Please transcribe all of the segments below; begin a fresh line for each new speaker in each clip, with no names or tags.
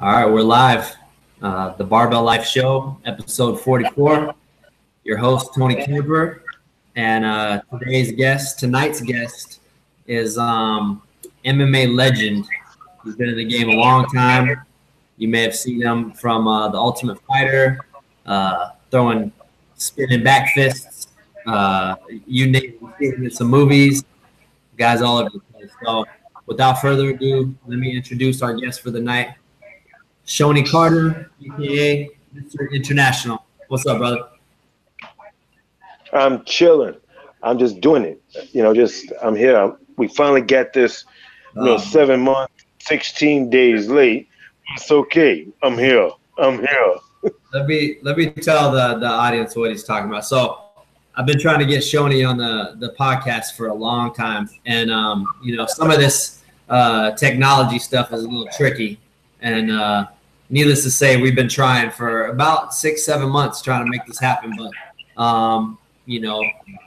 All right, we're live. The Barbell Life Show, episode 44. Your host, Shonie Carter. And tonight's guest is MMA legend. He's been in the game a long time. You may have seen him from The Ultimate Fighter, throwing spinning back fists. You name it, in some movies. Guys all over the place. So without further ado, let me introduce our guest for the night. Shonie Carter, aka Mr. International. What's up, brother?
I'm chilling. I'm just doing it. I'm here. We finally got this, 7 months, 16 days late. It's okay. I'm here.
Let me tell the audience what he's talking about. So I've been trying to get Shonie on the podcast for a long time. And, some of this technology stuff is a little tricky. And needless to say, we've been trying for about 6-7 months trying to make this happen. But,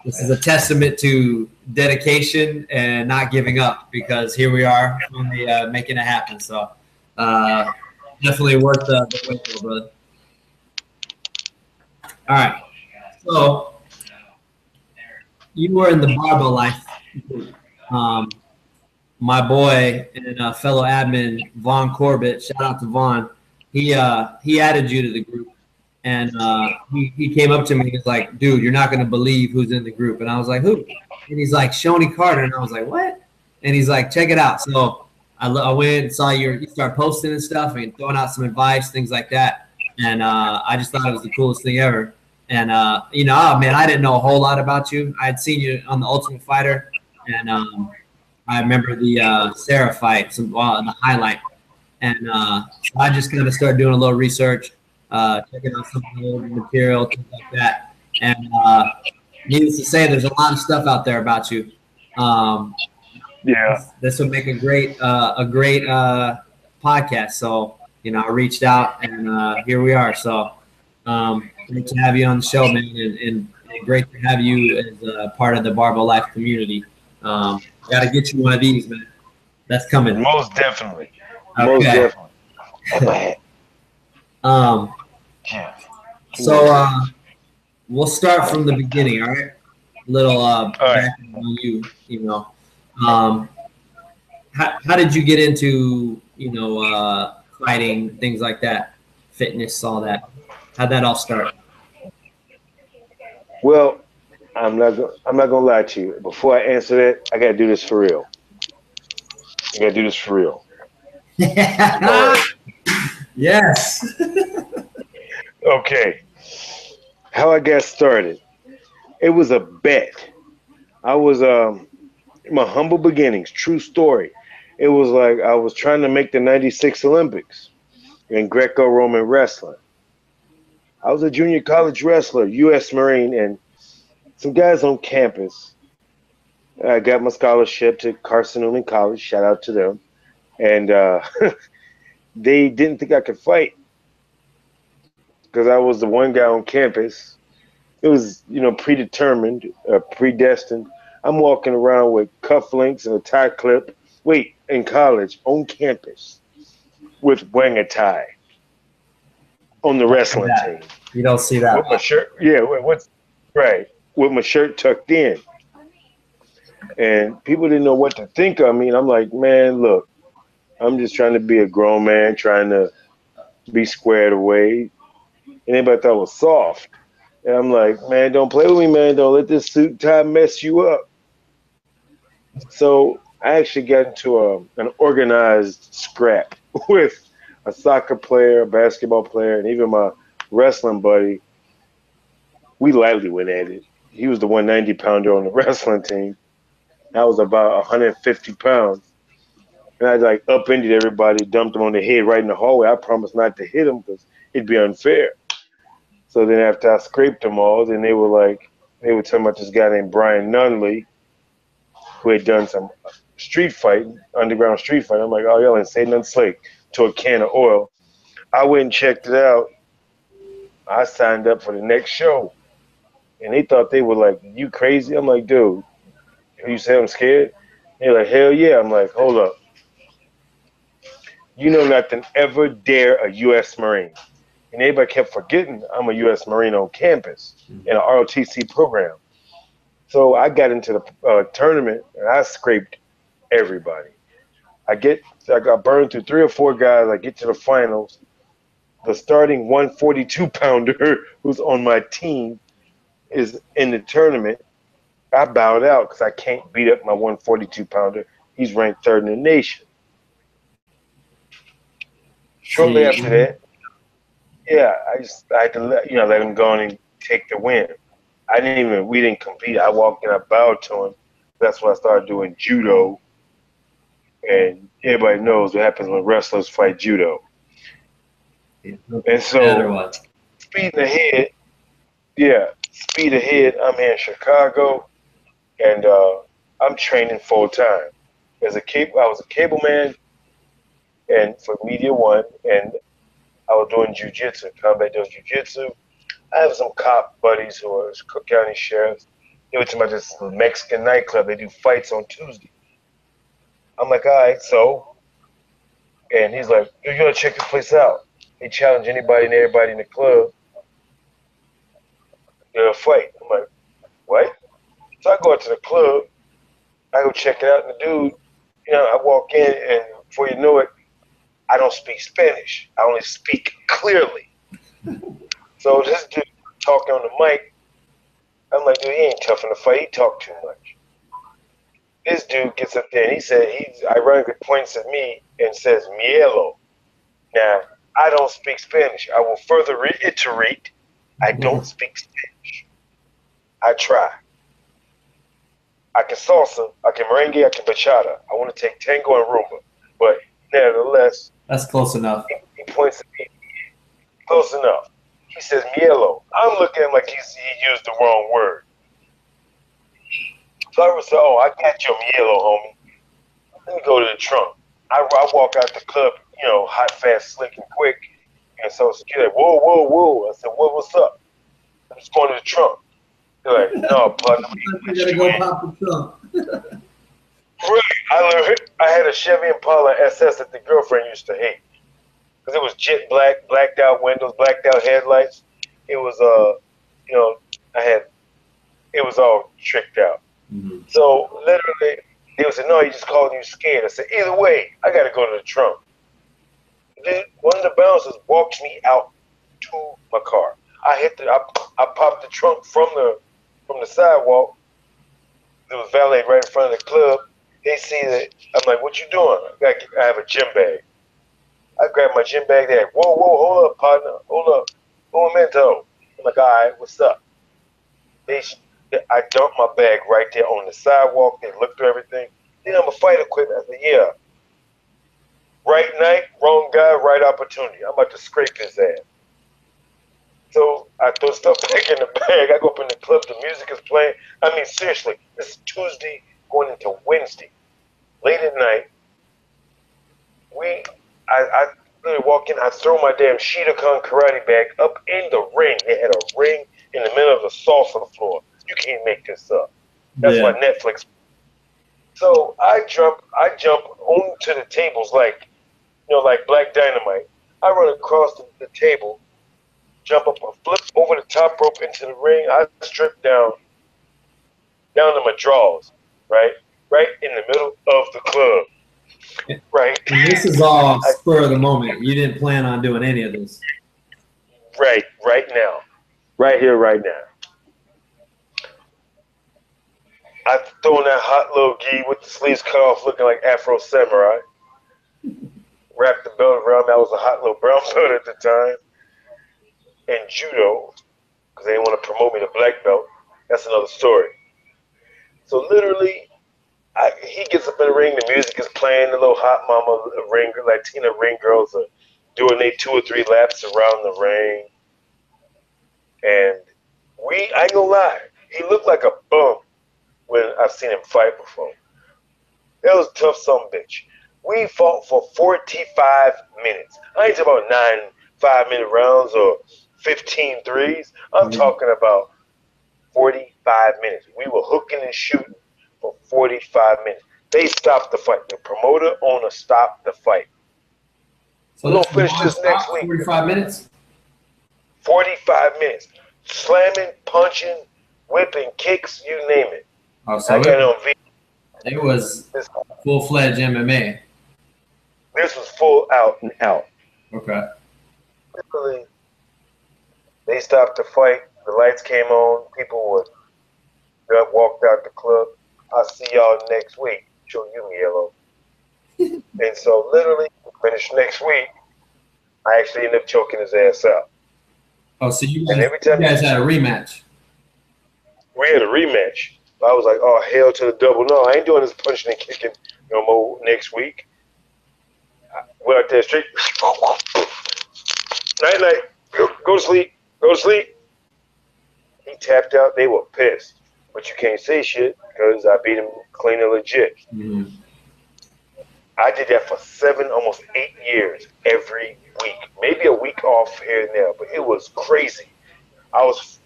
this is a testament to dedication and not giving up, because here we are finally making it happen. So definitely worth the wait, though, brother. All right. So you were in the Barbell Life. My boy and fellow admin, Vaughn Corbett, shout out to Vaughn. He added you to the group, and he came up to me. He's like, "Dude, you're not gonna believe who's in the group." And I was like, "Who?" And he's like, "Shonie Carter." And I was like, "What?" And he's like, "Check it out." So I went and saw you start posting and stuff and throwing out some advice, things like that. And I just thought it was the coolest thing ever. And man, I didn't know a whole lot about you. I had seen you on The Ultimate Fighter, and I remember the Sarah fight, the highlight. And so I just kind of started doing a little research, checking out some of the old material, things like that. And needless to say, there's a lot of stuff out there about you. This would make a great podcast. So I reached out, and here we are. So great to have you on the show, man, and great to have you as a part of the Barbell Life community. Got to get you one of these, man. That's coming.
Most definitely.
Okay.
Most definitely.
So we'll start from the beginning, all right? Little background on you. How did you get into fighting, things like that, fitness, all that? How'd that all start?
Well, I'm not gonna lie to you. Before I answer that, I gotta do this for real.
Yes.
Okay. How I got started. It was a bet. I was my humble beginnings, true story. It was like I was trying to make the 96 Olympics in Greco-Roman wrestling. I was a junior college wrestler, U.S. Marine, and some guys on campus. I got my scholarship to Carson Newman College. Shout out to them. And they didn't think I could fight because I was the one guy on campus. It was, predetermined, predestined. I'm walking around with cufflinks and a tie clip. Wait, in college, on campus, with wearing a tie on the wrestling team.
You don't see that.
With my shirt, with my shirt tucked in. And people didn't know what to think of me. And I'm like, man, look, I'm just trying to be a grown man, trying to be squared away. And everybody thought I was soft. And I'm like, man, don't play with me, man. Don't let this suit and tie mess you up. So I actually got into an organized scrap with a soccer player, a basketball player, and even my wrestling buddy. We lightly went at it. He was the 190-pounder on the wrestling team. I was about 150 pounds. And I upended everybody, dumped them on the head right in the hallway. I promised not to hit them because it'd be unfair. So then after I scraped them all, then they were talking about this guy named Brian Nunley who had done some street fighting, underground street fighting. I'm like, oh, y'all ain't say nothing slick, to a can of oil. I went and checked it out. I signed up for the next show. And they thought they were like, you crazy? I'm like, dude, you say I'm scared? They're like, hell yeah. I'm like, hold up. You know nothing, ever dare a U.S. Marine. And everybody kept forgetting I'm a U.S. Marine on campus in an ROTC program. So I got into the tournament and I scraped everybody. I got burned through 3 or 4 guys. I get to the finals. The starting 142 pounder who's on my team is in the tournament. I bowed out because I can't beat up my 142 pounder. He's ranked 3rd in the nation. Shortly after that, yeah, I had to let him go and take the win. We didn't compete. I walked in, I bowed to him. That's when I started doing judo. And everybody knows what happens when wrestlers fight judo. And so, speed ahead, I'm here in Chicago, and I'm training full time. I was a cable man, and for Media One, and I was doing jujitsu, combat does jujitsu. I have some cop buddies who are Cook County sheriffs. They were talking about this Mexican nightclub. They do fights on Tuesday. I'm like, all right, so, and he's like, you gotta check this place out. He challenged anybody and everybody in the club to fight. I'm like, what? So I go out to the club, I go check it out, and the dude, I walk in, and before you know it, I don't speak Spanish. I only speak clearly. So this dude talking on the mic, I'm like, dude, he ain't tough in the fight. He talk too much. This dude gets up there and he ironically points at me and says, Mielo. Now, I don't speak Spanish. I will further reiterate, I don't speak Spanish. I try. I can salsa, I can merengue, I can bachata. I want to take tango and rumba. But nevertheless,
that's close enough.
He points at me. Close enough. He says, Mielo. I'm looking at him like he used the wrong word. So I said, I got your Mielo, homie. Let me go to the trunk. I walk out the club, hot, fast, slick, and quick. And so he's like, whoa, whoa, whoa. I said, what's up? I'm just going to the trunk. They're like, no, partner.
You gotta go pop the trunk.
Right. I had a Chevy Impala SS that the girlfriend used to hate. Because it was jet black, blacked out windows, blacked out headlights. It was, it was all tricked out. Mm-hmm. So literally, they would say, no, you just calling you scared. I said, either way, I got to go to the trunk. Then one of the bouncers walks me out to my car. I popped the trunk from the sidewalk. There was valet right in front of the club. They see that. I'm like, what you doing? I have a gym bag. I grabbed my gym bag there. Whoa, hold up, partner. Hold up. Momento. I'm like, all right, what's up? I dumped my bag right there on the sidewalk. They looked through everything. Then I'm a fight equipment. I said, yeah. Right night, wrong guy, right opportunity. I'm about to scrape his ass. So I throw stuff back in the bag. I go up in the club. The music is playing. I mean, seriously, this is Tuesday going into Wednesday. Late at night, I literally walk in. I throw my damn Shotokan karate bag up in the ring. They had a ring in the middle of the salsa floor. You can't make this up. That's why Netflix. So I jump onto the tables like Black Dynamite. I run across the table, jump up, flip over the top rope into the ring. I strip down to my drawers, right in the middle of the club. Right.
And this is all spur of the moment. You didn't plan on doing any of this.
Right now. Right here, right now. I throw in that hot little gi with the sleeves cut off looking like Afro Samurai. Wrapped the belt around me. I was a hot little brown belt at the time. And judo, because they didn't want to promote me to black belt. That's another story. So literally, he gets up in the ring, the music is playing, the little hot mama Latina ring girls are doing their 2 or 3 laps around the ring. And I ain't gonna lie, he looked like a bum when I've seen him fight before. That was a tough son of a bitch. We fought for 45 minutes. I ain't talking about 9 5-minute rounds or 15 threes. I'm talking about 45 minutes. We were hooking and shooting for 45 minutes. They stopped the fight. The promoter owner stopped the fight.
So
We're going to finish this next week.
45 minutes?
45 minutes. Slamming, punching, whipping, kicks, you name it.
Oh, so
I got it on video.
It was full-fledged MMA.
This was full out and out.
Okay.
Literally, they stopped the fight. The lights came on. People walked out the club. I'll see y'all next week. Show you yellow. And so literally, finish next week. I actually ended up choking his ass out.
Oh, so you guys had a rematch.
We had a rematch. I was like, oh, hell to the double. No, I ain't doing this punching and kicking no more next week. I went out there straight. Night, night. Go to sleep. Go to sleep. He tapped out. They were pissed. But you can't say shit because I beat him clean and legit.
Mm-hmm.
I did that for 7, almost 8 years, every week. Maybe a week off here and there, but it was crazy. I was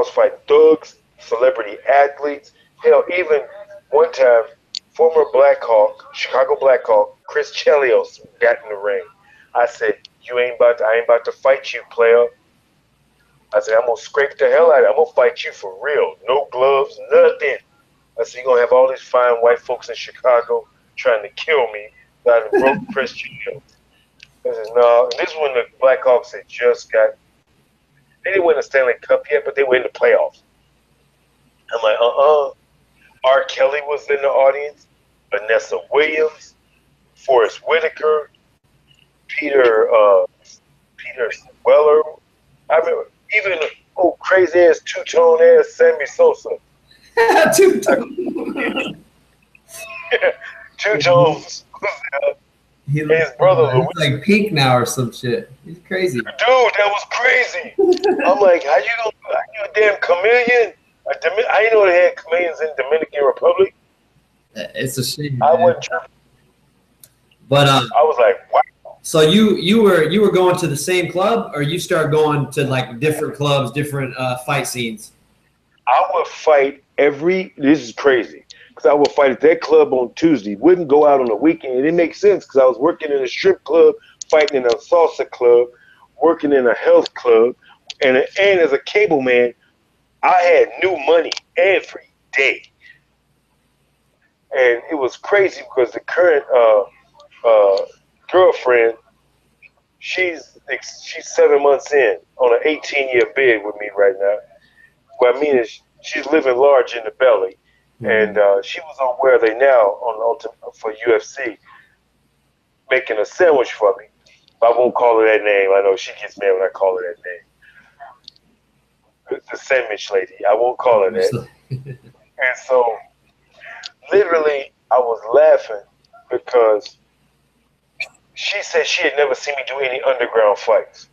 fighting thugs, celebrity athletes. Hell, even one time, former Chicago Blackhawk, Chris Chelios got in the ring. I said, I ain't about to fight you, player. I said, I'm going to scrape the hell out of it. I'm going to fight you for real. No gloves, nothing. I said, you're going to have all these fine white folks in Chicago trying to kill me. So I broke Chris Chelios. I said, no. And this is when the Blackhawks had just got, they didn't win the Stanley Cup yet, but they were in the playoffs. I'm like, R. Kelly was in the audience, Vanessa Williams, Forrest Whitaker, Peter Weller. I remember even crazy ass two-tone ass Sammy Sosa.
Two-tone.
Two-tones. His brother.
He's like pink now or some shit. He's crazy.
Dude, that was crazy. I'm like, how you a damn chameleon? I didn't know they had chameleons in Dominican Republic.
It's a shame.
I wasn't tripping.
But
I was like, wow.
So you were going to the same club, or you started going to like different clubs, different fight scenes?
I would fight this is crazy, because I would fight at that club on Tuesday. Wouldn't go out on the weekend. It makes sense because I was working in a strip club, fighting in a salsa club, working in a health club, and as a cable man, I had new money every day. And it was crazy because the current girlfriend, she's 7 months in on an 18-year bid with me right now. What I mean is she's living large in the belly. And she was on Where Are They Now for UFC, making a sandwich for me. But I won't call her that name. I know she gets mad when I call her that name. The sandwich lady. I won't call her that. And so, literally, I was laughing because she said she had never seen me do any underground fights.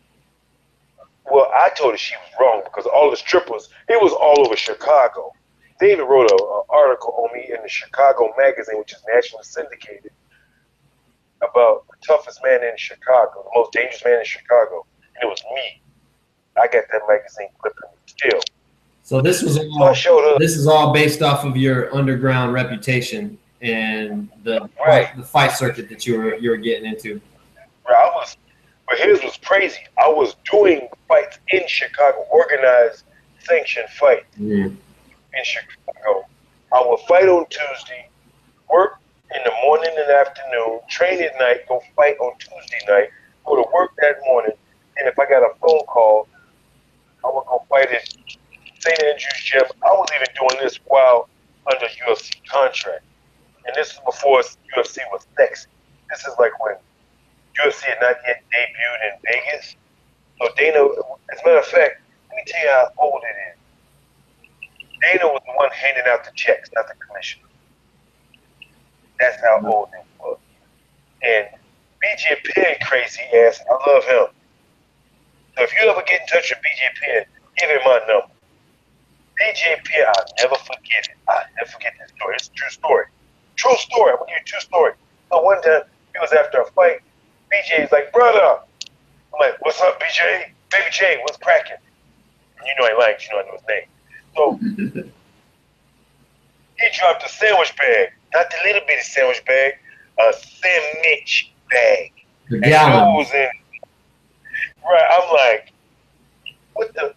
Well, I told her she was wrong because all the strippers, it was all over Chicago. They even wrote an article on me in the Chicago magazine, which is nationally syndicated, about the toughest man in Chicago, the most dangerous man in Chicago. And it was me. I got that magazine clipping still.
So this was all based off of your underground reputation and the fight circuit that you were getting into.
Right, but his was crazy. I was doing fights in Chicago, organized, sanctioned fights in Chicago. I would fight on Tuesday, work in the morning and afternoon, train at night, go fight on Tuesday night, go to work that morning, and if I got a phone call, I would go fight at St. Andrews Gym. I was even doing this while under UFC contract. And this is before UFC was sexy. This is like when UFC had not yet debuted in Vegas. So Dana, as a matter of fact, let me tell you how old it is. Dana was the one handing out the checks, not the commissioner. That's how old it was. And BJ Penn, crazy ass, I love him. So if you ever get in touch with BJ Penn, give him my number. BJ Penn, I'll never forget it. I'll never forget this story. It's a true story. True story. I'm going to give you a true story. So one time, he was after a fight. BJ's like, brother. I'm like, what's up, BJ? Baby J, what's cracking? And you know I ain't lying, you know I know his name. So he dropped a sandwich bag. Not the little bitty sandwich bag, a sandwich bag.
The
and
gallon.
goes in. Right, I'm like, what the?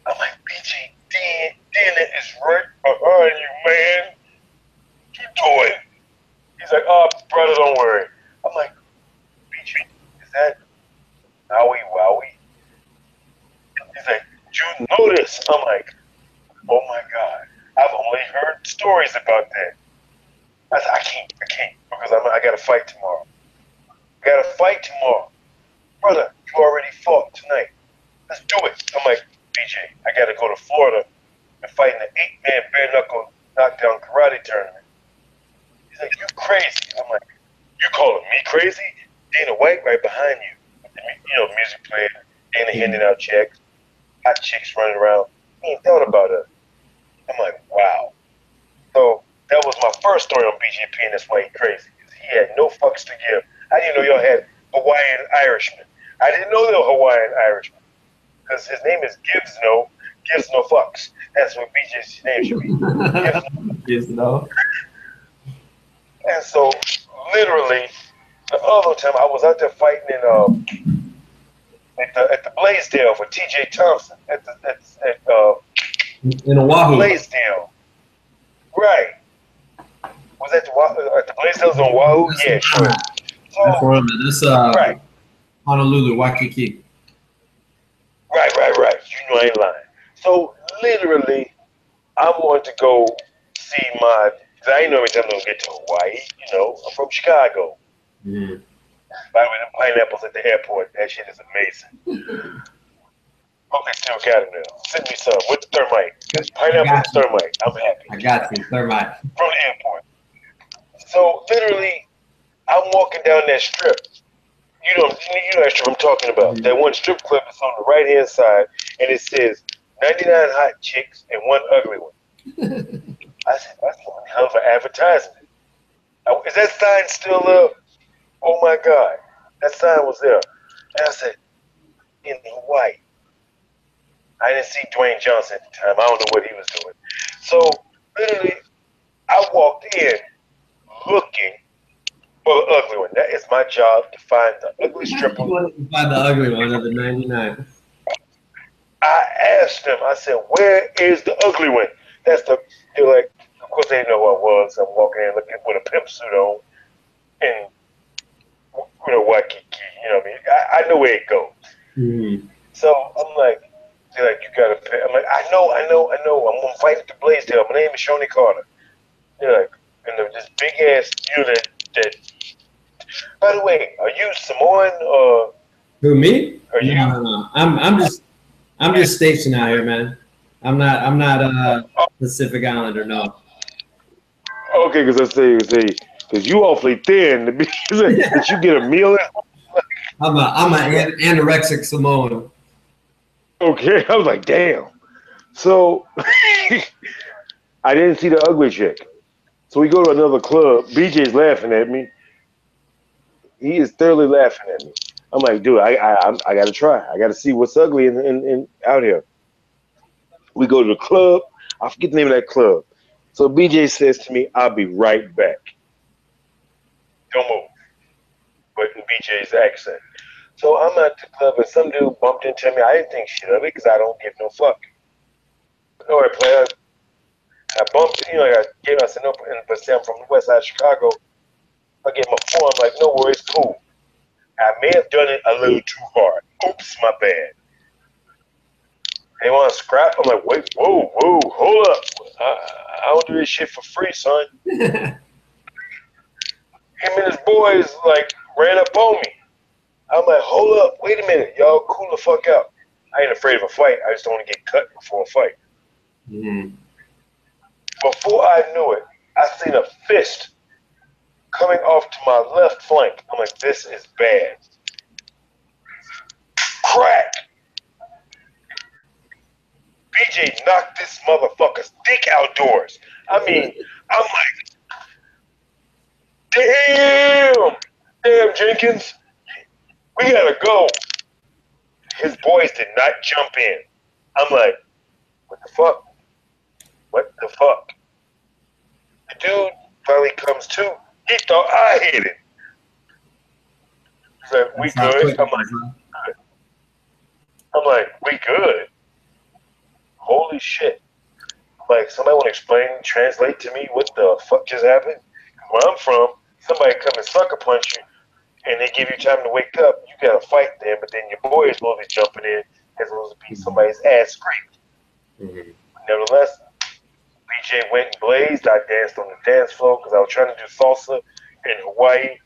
I'm like, BJ, dinner is right behind you, man. What you doing? He's like, oh, brother, don't worry. I'm like, BJ, is that Wowie Wowie? He's like, you know this? I'm like, oh my God. I've only heard stories about that. I said, I can't, because I got to fight tomorrow. I got to fight tomorrow. Brother, you already fought tonight. Let's do it. I'm like, BJ, I got to go to Florida and fight in an 8-man bare knuckle knockdown karate tournament. He's like, you crazy. I'm like, you calling me crazy? Dana White right behind you. Music playing, Dana handing out checks, hot chicks running around. He ain't thought about it. I'm like, wow. So that was my first story on BJP, and that's why he crazy. He had no fucks to give. I didn't know y'all had Hawaiian Irishmen. I didn't know they were Hawaiian Irishmen. Because his name is gives no fucks. That's what BJ's name should be.
Gives no.
And so, literally, the other time I was out there fighting at the Blaisdell for T.J. Thompson
In Oahu.
Blaisdell, right? Was that the Blaisdells on Oahu? Yeah, sure. So,
that's where that's
right.
Honolulu, Waikiki.
Right. You know I ain't lying. So literally, I want to go see I ain't know every time I'm gonna get to Hawaii. I'm from Chicago.
Mm-hmm.
By the way, the pineapples at the airport, that shit is amazing. Hope they still got them now. Send me some with the thermite. Pineapple and thermite. I'm happy.
I got you, thermite.
From the airport. So literally, I'm walking down that strip. You know that strip I'm talking about. Mm-hmm. That one strip club is on the right hand side, and it says 99 hot chicks and one ugly one. I said, that's one hell of an advertisement. Is that sign still up? Oh my God, that sign was there. And I said, in Hawaii. I didn't see Dwayne Johnson at the time. I don't know what he was doing. So literally, I walked in looking for the ugly one. That is my job, to find the ugly stripper.
You want to find the ugly one of the 99.
I asked them, I said, where is the ugly one? They're like, of course they didn't know who I was. I'm walking in looking with a pimp suit on and Waikiki, you know what I mean? I know where it goes. Mm-hmm. So I'm like, they're like, you gotta pay. I'm like, I know. I'm gonna fight at the Blaisdell. My name is Shonie Carter. They're like, and this big ass unit that. By the way, are you Samoan or?
Who, me?
Are you?
No. I'm just stationed out here, man. I'm not Pacific Islander, no.
Okay, because I say, because you awfully thin to be. Did you get a meal?
I'm an anorexic Samoan.
Okay, I was like, damn. So I didn't see the ugly chick. So we go to another club. BJ's laughing at me. He is thoroughly laughing at me. I'm like, dude, I got to try. I got to see what's ugly in out here. We go to the club. I forget the name of that club. So BJ says to me, I'll be right back. Don't move. But in BJ's accent. So I'm at the club and some dude bumped into me. I didn't think shit of it because I don't give no fuck. All right, player. I bumped, I said, no, but say I'm from the west side of Chicago. I gave him a phone. I'm like, no worries, cool. I may have done it a little too hard. Oops, my bad. They want to scrap? I'm like, wait, whoa, hold up. I don't do this shit for free, son. Him and his boys, ran up on me. I'm like, hold up, wait a minute. Y'all cool the fuck out. I ain't afraid of a fight. I just don't want to get cut before a fight. Mm-hmm. Before I knew it, I seen a fist coming off to my left flank. I'm like, this is bad. Crack! BJ knocked this motherfucker's dick outdoors. I mean, I'm like, damn, Jenkins, we gotta go. His boys did not jump in. I'm like, what the fuck? What the fuck? The dude finally comes to. He thought I hit it. He's like, we good? I'm like, we good? Holy shit. Like, somebody want to explain, translate to me what the fuck just happened? Where I'm from, somebody come and sucker punch you, and they give you time to wake up. You got to fight them, but then your boy is supposed to be jumping in as supposed to be somebody's ass scraped.
Mm-hmm.
Nevertheless, BJ went and blazed. I danced on the dance floor because I was trying to do salsa in Hawaii.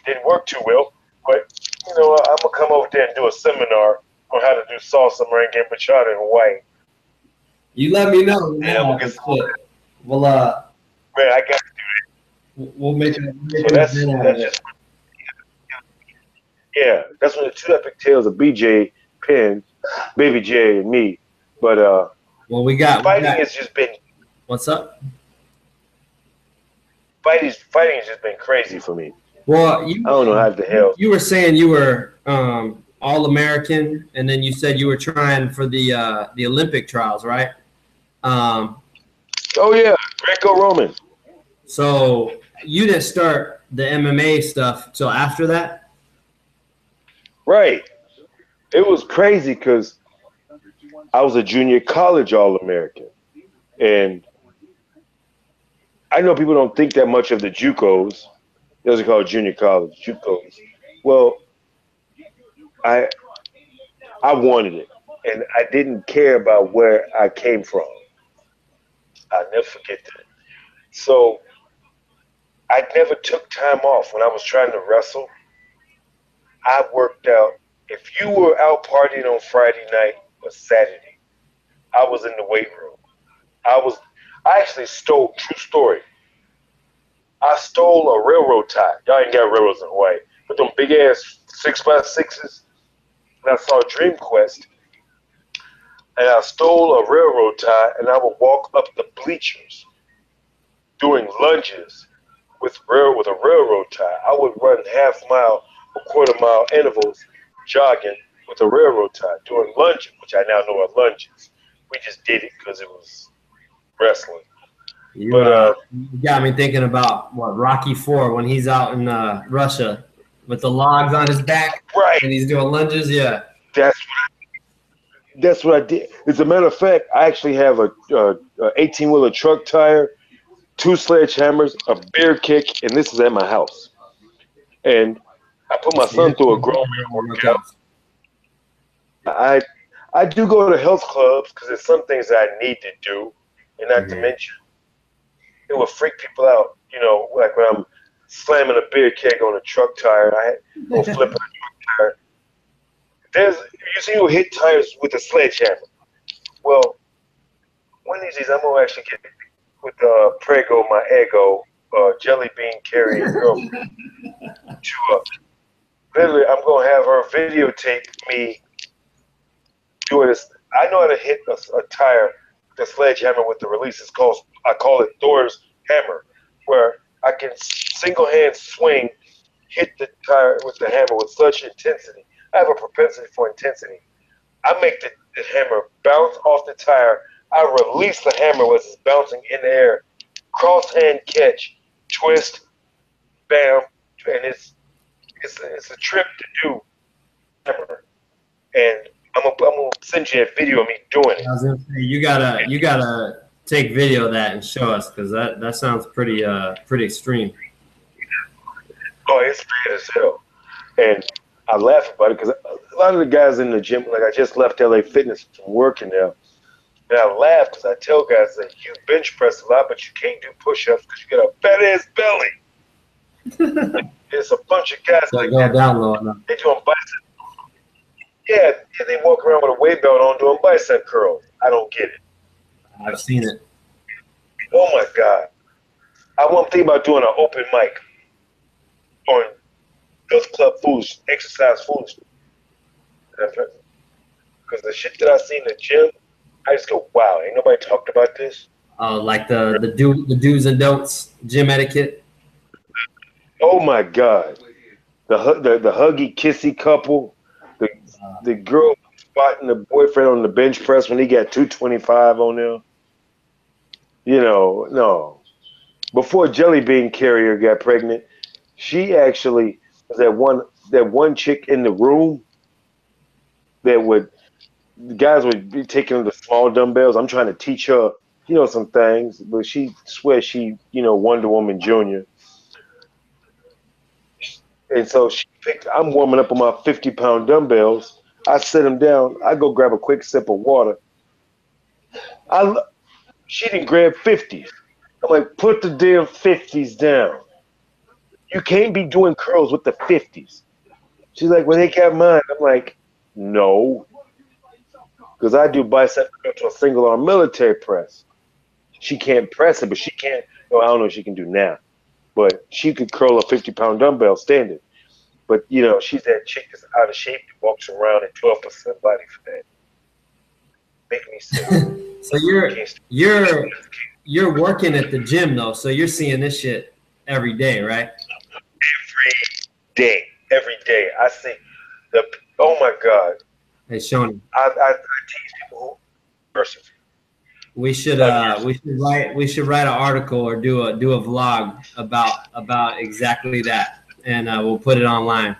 Didn't work too well, but, you know, I'm going to come over there and do a seminar on how to do salsa, merengue, and bachata in Hawaii.
You let me know.
Yeah, I'm gonna get
Well,
man, I got to do
it. We'll make it.
So that's just, yeah, that's one of the two epic tales of BJ, Penn, Baby J, and me. But
well,
fighting has just been.
What's up?
Fighting has just been crazy for me.
Well,
I don't know how the hell.
You were saying you were All-American, and then you said you were trying for the Olympic trials, right?
Oh yeah, Greco-Roman.
So you didn't start the MMA stuff till after that?
Right. It was crazy because I was a junior college All-American, and I know people don't think that much of the JUCOs. Those are called junior college JUCOs. Well, I wanted it, and I didn't care about where I came from. I'll never forget that. So I never took time off when I was trying to wrestle. I worked out. If you were out partying on Friday night or Saturday, I was in the weight room. I actually stole, true story, I stole a railroad tie. Y'all ain't got railroads in Hawaii, but them big ass 6x6s. And I saw Dream Quest, and I stole a railroad tie, and I would walk up the bleachers doing lunges with a railroad tie. I would run half mile or quarter mile intervals jogging with a railroad tie, doing lunges, which I now know are lunges. We just did it because it was wrestling.
You got me thinking about Rocky IV when he's out in Russia with the logs on his back,
right?
And he's doing lunges. Yeah,
that's what I did. As a matter of fact, I actually have a 18-wheeler truck tire, 2 sledgehammers, a beer kick, and this is at my house. And I put my son through a grown man workout. I do go to health clubs because there's some things that I need to do, and not to mention, it will freak people out. You know, like when I'm slamming a beer keg on a truck tire, or flipping a truck tire. You see who hit tires with a sledgehammer. Well, one of these days I'm gonna actually get with Prego, my ego, jelly bean carrying girlfriend, to literally I'm gonna have her videotape me doing this. I know how to hit a tire, the sledgehammer with the release. I call it Thor's hammer, where I can single hand swing, hit the tire with the hammer with such intensity. I have a propensity for intensity. I make the hammer bounce off the tire. I release the hammer as it's bouncing in the air. Cross hand catch, twist, bam, and it's a trip to do hammer. And I'm gonna send you a video of me doing it.
I was gonna say you gotta take video of that and show us because that sounds pretty extreme.
Oh, it's bad as hell. And I laugh about it because a lot of the guys in the gym, like I just left LA Fitness from working there, and I laugh because I tell guys that you bench press a lot, but you can't do push-ups because you got a fat ass belly. There's a bunch of guys like that.
Down low enough.
They doing bicep. Yeah, they walk around with a weight belt on doing bicep curls. I don't get it.
I've seen it.
Oh my God. I want to think about doing an open mic on those club foods, exercise foods. Because the shit that I see in the gym, I just go, wow, ain't nobody talked about this.
Like the do's and don'ts, gym etiquette.
Oh my God. The huggy kissy couple, the girl spotting the boyfriend on the bench press when he got 225 on there. You know, no. Before Jelly Bean Carrier got pregnant, she actually was at one that one chick in the room that the guys would be taking the small dumbbells. I'm trying to teach her, some things, but she swears she, Wonder Woman Junior. And so I'm warming up on my 50-pound dumbbells. I sit them down. I go grab a quick sip of water. She didn't grab 50s. I'm like, put the damn 50s down. You can't be doing curls with the 50s. She's like, well, they got mine. I'm like, no. Because I do bicep curl to a single arm military press. She can't press it, but she can't. Well, I don't know what she can do now. But she could curl a 50-pound dumbbell standing. But, she's that chick that's out of shape that walks around at 12% body fat. Make me sick.
So you're working at the gym, though, so you're seeing this shit every day, right?
Every day. I see oh, my God.
Hey, Shonie.
I teach people person.
We should write an article or do a vlog about exactly that, and we'll put it online.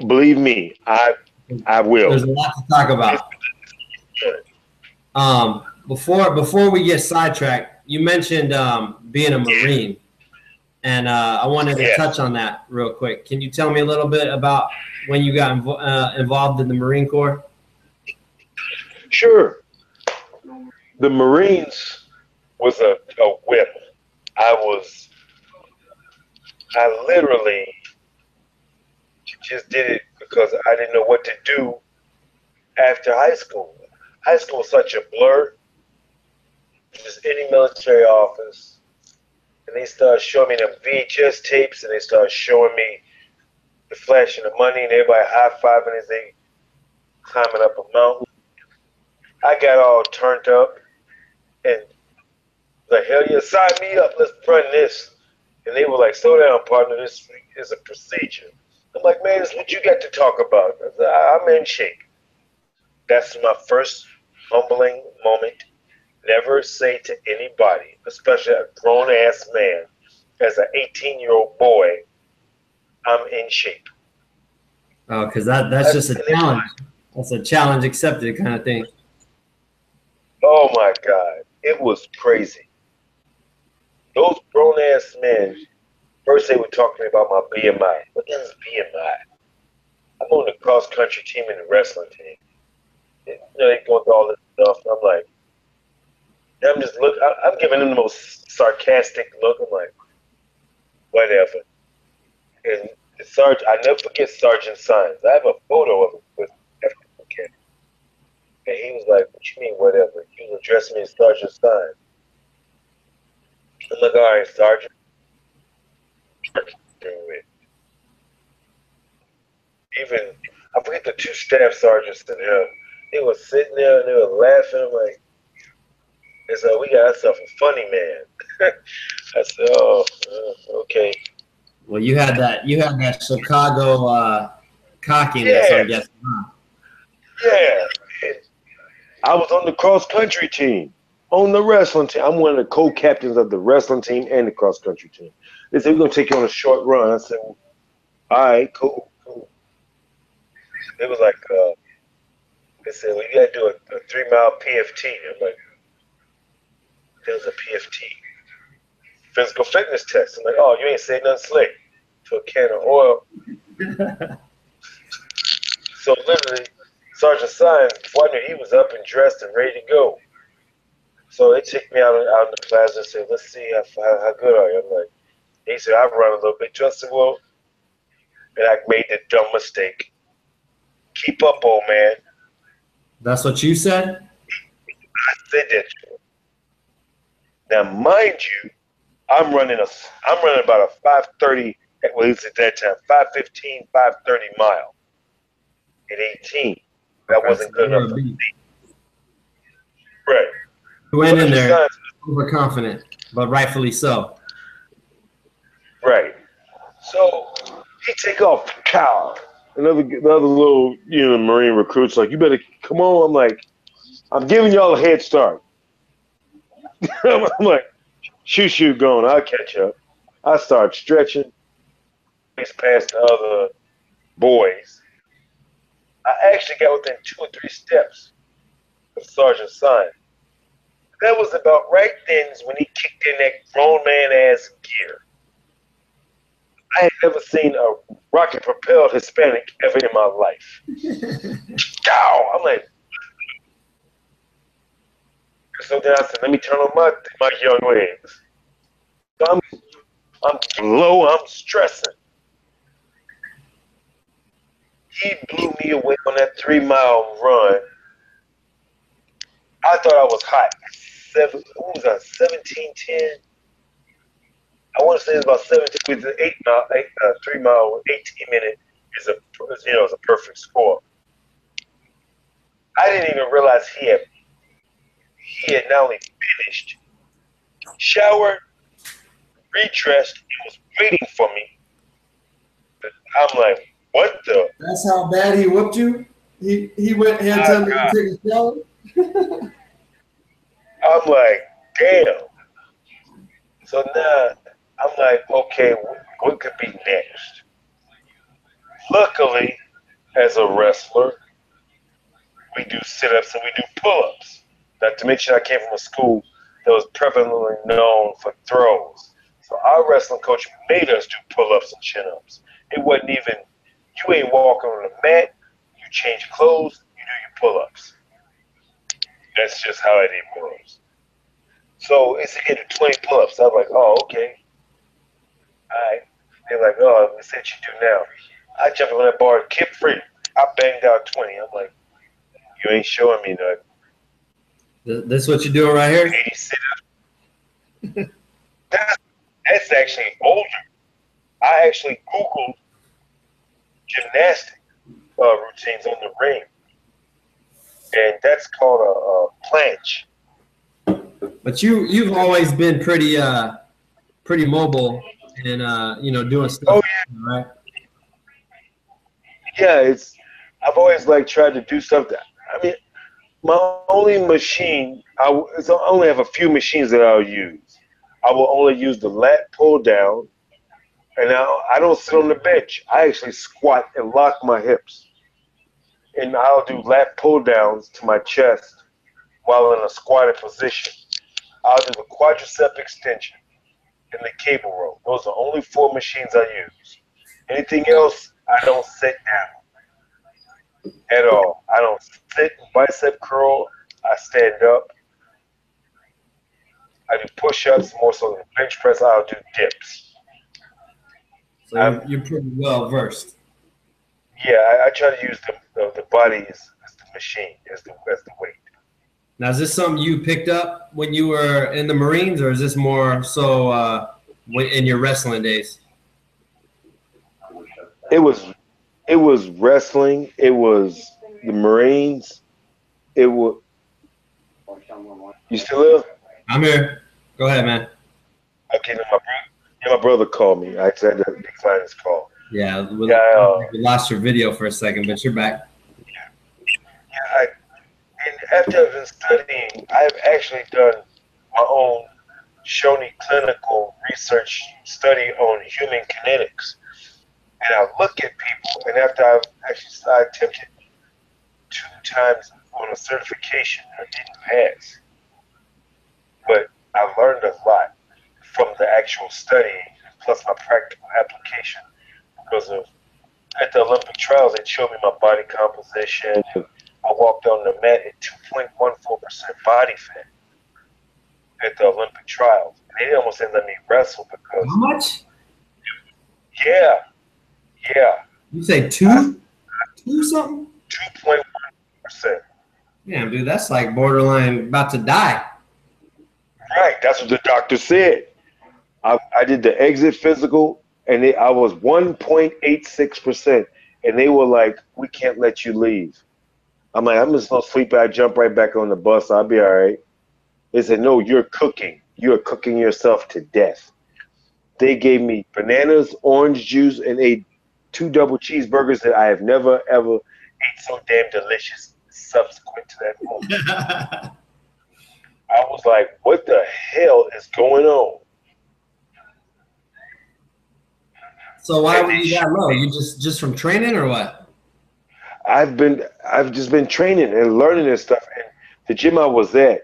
Believe me, I will.
There's a lot to talk about. Before we get sidetracked, you mentioned being a Marine, and I wanted to touch on that real quick. Can you tell me a little bit about when you got involved in the Marine Corps?
Sure. The Marines was a whip. I literally just did it because I didn't know what to do after high school. High school was such a blur. Just any military office. And they started showing me them VHS tapes, and they started showing me the flashing of money, and everybody high-fiving as they climbing up a mountain. I got all turned up, and like, hell yeah, sign me up, let's run this. And they were like, slow down, partner, this is a procedure. I'm like, man, this is what you got to talk about. I said, I'm in shape. That's my first humbling moment. Never say to anybody, especially a grown-ass man, as an 18-year-old boy, I'm in shape.
Oh, because that's just a challenge. That's a challenge accepted kind of thing.
Oh, my God. It was crazy. Those grown-ass men, first they were talking about my BMI. What is BMI? I'm on the cross-country team and the wrestling team. They going through all this stuff. And I'm like, I'm giving them the most sarcastic look. I'm like, whatever. And the sergeant, I never forget Sergeant Sines. I have a photo of him with African. And he was like, what you mean, whatever? He was addressing me as Sergeant Sines. I'm like, all right, Sergeant. Even, I forget the two staff sergeants in there. They were sitting there and they were laughing. I'm like, and so we got ourselves a funny man. I said, oh, okay.
Well, you had that Chicago cockiness, I guess.
Yeah. I was on the cross-country team, on the wrestling team. I'm one of the co-captains of the wrestling team and the cross-country team. They said, we're going to take you on a short run. I said, well, all right, cool. It was like, they said, well, you got to do a 3-mile PFT. I'm like, there's a PFT. Physical fitness test. I'm like, oh, you ain't saying nothing slick. To a can of oil. So literally, Sergeant Sines, before I knew, he was up and dressed and ready to go. So they took me out in the plaza and said, let's see how good are you. I'm like, he said, I've run a little bit. I said, well, and I made the dumb mistake. Keep up, old man.
That's what you said?
I said that to him. Now, mind you, I'm running about a 5:30. Well, it was at that time 5:15, 5:30 mile at 18. That wasn't good enough for me. Right.
You went in there overconfident, but rightfully so.
Right. So he take off, cow. Another little, Marine recruits like, you better come on. I'm like, I'm giving y'all a head start. I'm like, shoot, going. I'll catch up. I start stretching. past the other boys. I actually got within 2 or 3 steps of Sergeant Sign. That was about right then when he kicked in that grown man ass gear. I had never seen a rocket propelled Hispanic ever in my life. Ow! I'm like, so then I said, let me turn on my young legs. So I'm low, I'm stressing. He blew me away on that 3-mile run. I thought I was hot. What was that? 17:10. I want to say it's about 17 with the 3-mile, 18-minute is a perfect score. I didn't even realize he had not only finished, showered, redressed, and was waiting for me. But I'm like, what the?
That's how bad he whooped you? He went and told me to take a shower?
I'm like, damn. So now I'm like, okay, what could be next? Luckily, as a wrestler, we do sit-ups and we do pull-ups. Not to mention I came from a school that was prevalently known for throws. So our wrestling coach made us do pull-ups and chin-ups. It wasn't even, you ain't walking on the mat, you change clothes, you do your pull-ups. That's just how it was. So it's hit 20 pull-ups. I was like, oh, okay. All right. They're like, oh, let's see what you do now. I jumped on that bar, kick free. I banged out 20. I'm like, you ain't showing me nothing.
This what you're doing right here?
80 sit-ups. That's actually older. I actually Googled gymnastic routines on the ring. And that's called a planche.
But you've always been pretty mobile and doing stuff.
Oh yeah,
right?
Yeah, I've always tried to do something. I mean, my only machine, I only have a few machines that I'll use. I will only use the lat pull down, and I don't sit on the bench. I actually squat and lock my hips, and I'll do lat pull downs to my chest while in a squatted position. I'll do the quadricep extension and the cable row. Those are the only 4 machines I use. Anything else, I don't sit down at all. I don't sit bicep curl. I stand up. I do push-ups, more so than bench press. I'll do dips.
So you're pretty well versed.
Yeah, I try to use the body as the machine, as the weight.
Now, is this something you picked up when you were in the Marines, or is this more so in your wrestling days?
It was wrestling. It was the Marines. It was. You still there?
I'm here. Go ahead, man.
Okay, my brother called me. I had to decline his call.
Yeah, we lost your video for a second, but you're back.
Yeah, and after I've been studying, I've actually done my own Shonie clinical research study on human kinetics. And I look at people, and after I attempted 2 times on a certification, I didn't pass. But I learned a lot from the actual study, plus my practical application. Because at the Olympic trials, they showed me my body composition. I walked on the mat at 2.14% body fat at the Olympic trials. They almost didn't let me wrestle because.
How much?
Yeah.
You say 2 something?
2.1%.
Yeah, dude, that's like borderline about to die.
Right, that's what the doctor said. I did the exit physical, and I was 1.86%, and they were like, "We can't let you leave." I'm like, "I'm just gonna sleep. I jump right back on the bus. I'll be all right." They said, "No, you're cooking. You're cooking yourself to death." They gave me bananas, orange juice, and ate 2 double cheeseburgers that I have never ever ate so damn delicious subsequent to that moment. I was like, what the hell is going on?
So why were you that low? You just from training or what?
I've just been training and learning this stuff. And the gym I was at,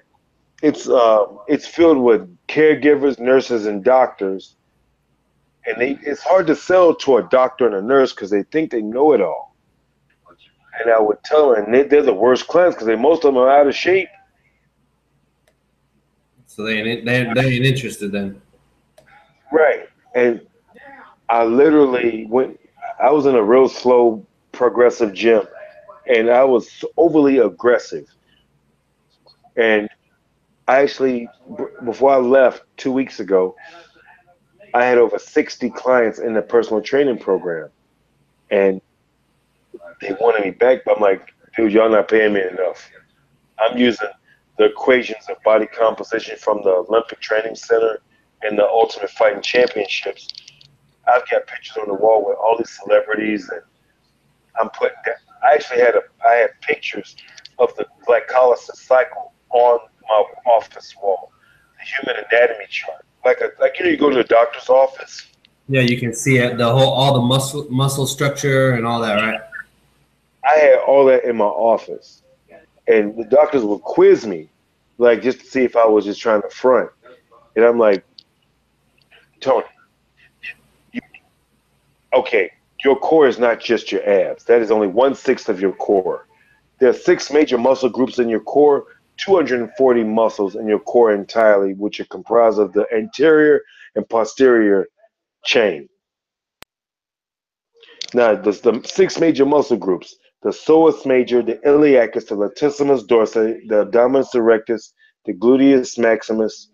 it's filled with caregivers, nurses, and doctors. And it's hard to sell to a doctor and a nurse because they think they know it all. And I would tell them, and they're the worst clients because most of them are out of shape.
So they ain't interested then.
Right. And I literally I was in a real slow, progressive gym, and I was overly aggressive. And I actually, before I left 2 weeks ago, I had over 60 clients in the personal training program. And they wanted me back, but I'm like, dude, y'all not paying me enough. I'm using the equations of body composition from the Olympic Training Center and the Ultimate Fighting Championships. I've got pictures on the wall with all these celebrities, and I'm putting that. I had pictures of the glycolysis cycle on my office wall, the human anatomy chart. Like you go to the doctor's office.
Yeah, you can see it, all the muscle structure and all that, right?
I had all that in my office, and the doctors would quiz me, like just to see if I was just trying to front. And I'm like, Tony, okay, your core is not just your abs. That is only 1/6 of your core. There are 6 major muscle groups in your core, 240 muscles in your core entirely, which are comprised of the anterior and posterior chain. Now, the 6 major muscle groups: the psoas major, the iliacus, the latissimus dorsi, the abdominis erectus, the gluteus maximus,